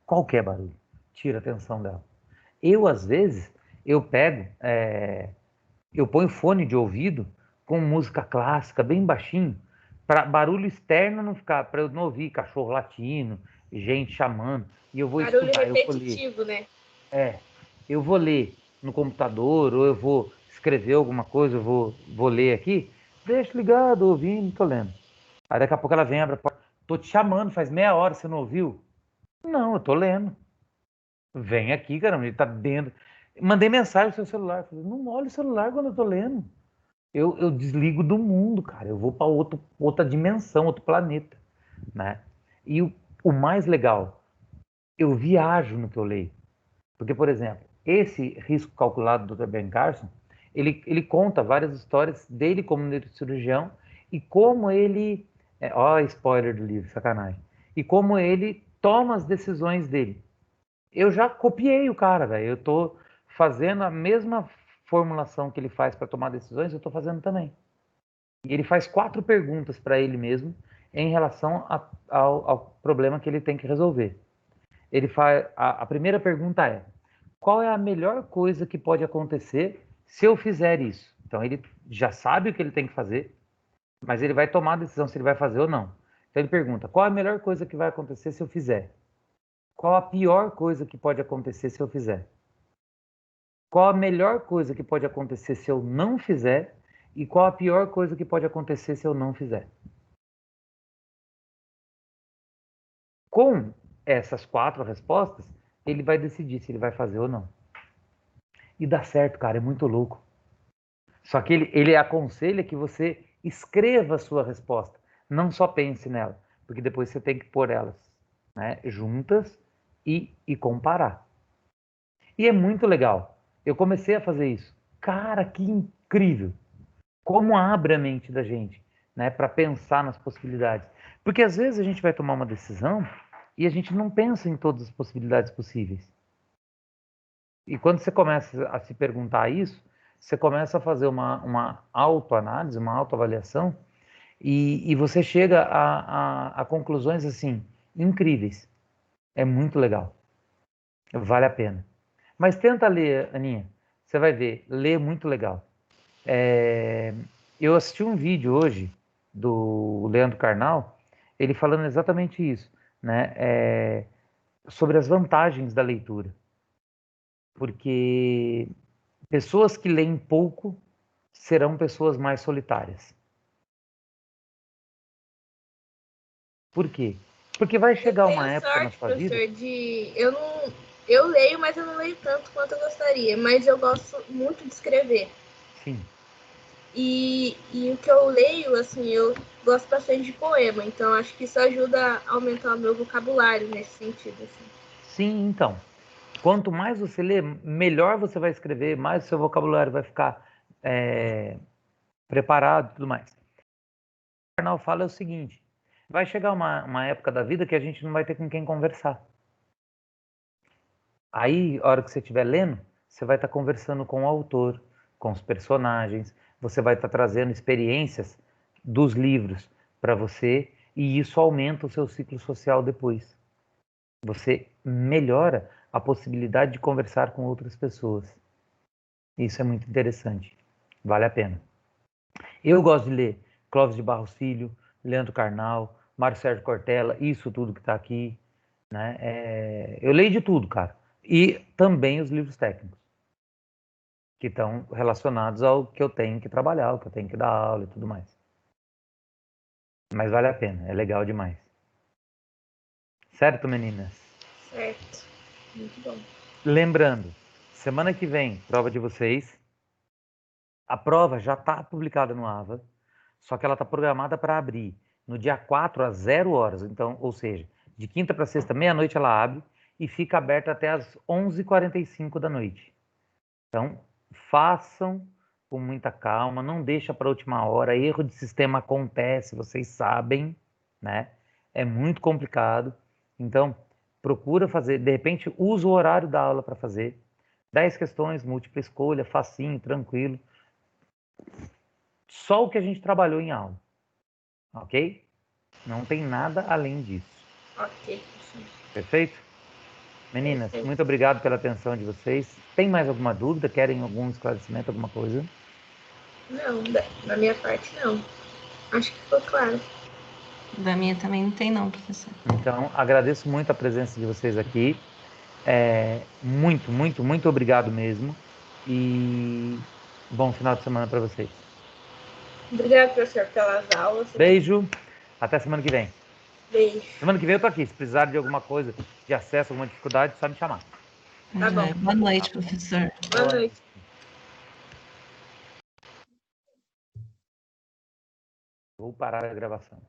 A: qualquer barulho tira a atenção dela. Eu, às vezes, eu pego, eu ponho fone de ouvido com música clássica, bem baixinho, para barulho externo não ficar, para eu não ouvir cachorro latindo, gente chamando, e eu vou
B: Barulho
A: estudar, eu vou ler.
B: repetitivo, né?
A: Eu vou ler no computador, ou eu vou escrever alguma coisa, eu vou ler aqui, deixa ligado, ouvindo, tô lendo. Aí daqui a pouco ela vem, abre a porta, tô te chamando, faz meia hora, você não ouviu? Não, eu tô lendo. Vem aqui, caramba, ele tá dentro. Mandei mensagem no seu celular. Falei, não olha o celular quando eu tô lendo. Eu desligo do mundo, cara. Eu vou para outra dimensão, outro planeta, né? E o mais legal, eu viajo no que eu leio. Porque, por exemplo, esse risco calculado do Dr. Ben Carson, ele conta várias histórias dele como neurocirurgião e como ele... Ó, spoiler do livro, sacanagem. E como ele toma as decisões dele. Eu já copiei o cara, velho. Eu tô fazendo a mesma formulação que ele faz para tomar decisões, eu tô fazendo também. E ele faz 4 perguntas para ele mesmo em relação ao problema que ele tem que resolver. Ele faz a primeira pergunta é: qual é a melhor coisa que pode acontecer se eu fizer isso? Então ele já sabe o que ele tem que fazer, mas ele vai tomar a decisão se ele vai fazer ou não. Então ele pergunta: qual é a melhor coisa que vai acontecer se eu fizer? Qual a pior coisa que pode acontecer se eu fizer? Qual a melhor coisa que pode acontecer se eu não fizer? E qual a pior coisa que pode acontecer se eu não fizer? Com essas 4 respostas, ele vai decidir se ele vai fazer ou não. E dá certo, cara, é muito louco. Só que ele aconselha que você escreva a sua resposta, não só pense nela, porque depois você tem que pôr elas, né, juntas e comparar. E é muito legal. Eu comecei a fazer isso. Cara, que incrível! Como abre a mente da gente, né, para pensar nas possibilidades. Porque às vezes a gente vai tomar uma decisão e a gente não pensa em todas as possibilidades possíveis. E quando você começa a se perguntar isso, você começa a fazer uma autoanálise, uma autoavaliação, e você chega a conclusões assim, incríveis. É muito legal. Vale a pena. Mas tenta ler, Aninha. Você vai ver, ler é muito legal. Eu assisti um vídeo hoje do Leandro Carnal, ele falando exatamente isso, né? Sobre as vantagens da leitura. Porque pessoas que leem pouco serão pessoas mais solitárias. Por quê? Porque vai
B: Eu
A: chegar uma
B: tenho
A: época na
B: sorte,
A: sua vida.
B: professor, de. Eu leio, mas eu não leio tanto quanto eu gostaria. Mas eu gosto muito de escrever.
A: Sim.
B: E o que eu leio, assim, eu gosto bastante de poema. Então acho que isso ajuda a aumentar o meu vocabulário nesse sentido, assim.
A: Sim, então. Quanto mais você lê, melhor você vai escrever, mais o seu vocabulário vai ficar preparado e tudo mais. O Carnal fala é o seguinte: vai chegar uma época da vida que a gente não vai ter com quem conversar. Aí, a hora que você estiver lendo, você vai estar conversando com o autor, com os personagens, você vai estar trazendo experiências dos livros para você e isso aumenta o seu ciclo social depois. Você melhora a possibilidade de conversar com outras pessoas. Isso é muito interessante. Vale a pena. Eu gosto de ler Clóvis de Barros Filho, Leandro Carnal, Mário Sérgio Cortella, isso tudo que está aqui, né? Eu leio de tudo, cara. E também os livros técnicos, que estão relacionados ao que eu tenho que trabalhar, ao que eu tenho que dar aula e tudo mais. Mas vale a pena, é legal demais. Certo, meninas?
B: Certo. Muito bom.
A: Lembrando, semana que vem, prova de vocês. A prova já está publicada no AVA, só que ela está programada para abrir no dia 4 às 0 horas. Então, ou seja, de quinta para sexta, meia-noite ela abre e fica aberta até às 11h45 da noite. Então, façam com muita calma, não deixa para a última hora. Erro de sistema acontece, vocês sabem, né? É muito complicado. Então, procura fazer, de repente, usa o horário da aula para fazer. 10 questões, múltipla escolha, facinho, tranquilo. Só o que a gente trabalhou em aula, ok? Não tem nada além disso.
B: Ok.
A: Perfeito? Meninas,
B: Perfeito.
A: muito obrigado pela atenção de vocês. Tem mais alguma dúvida? Querem algum esclarecimento, alguma coisa?
B: Não, da minha parte não. Acho que ficou claro.
C: Da minha também não tem não, professor.
A: Então, agradeço muito a presença de vocês aqui. Muito, muito, muito obrigado mesmo. E bom final de semana para vocês.
B: Obrigada, professor, pelas aulas.
A: Beijo. Até semana que vem.
B: Beijo.
A: Semana que vem eu tô aqui. Se precisar de alguma coisa, de acesso, alguma dificuldade, só me chamar.
B: Tá bom.
C: Boa noite, professor.
B: Boa noite.
A: Vou parar a gravação.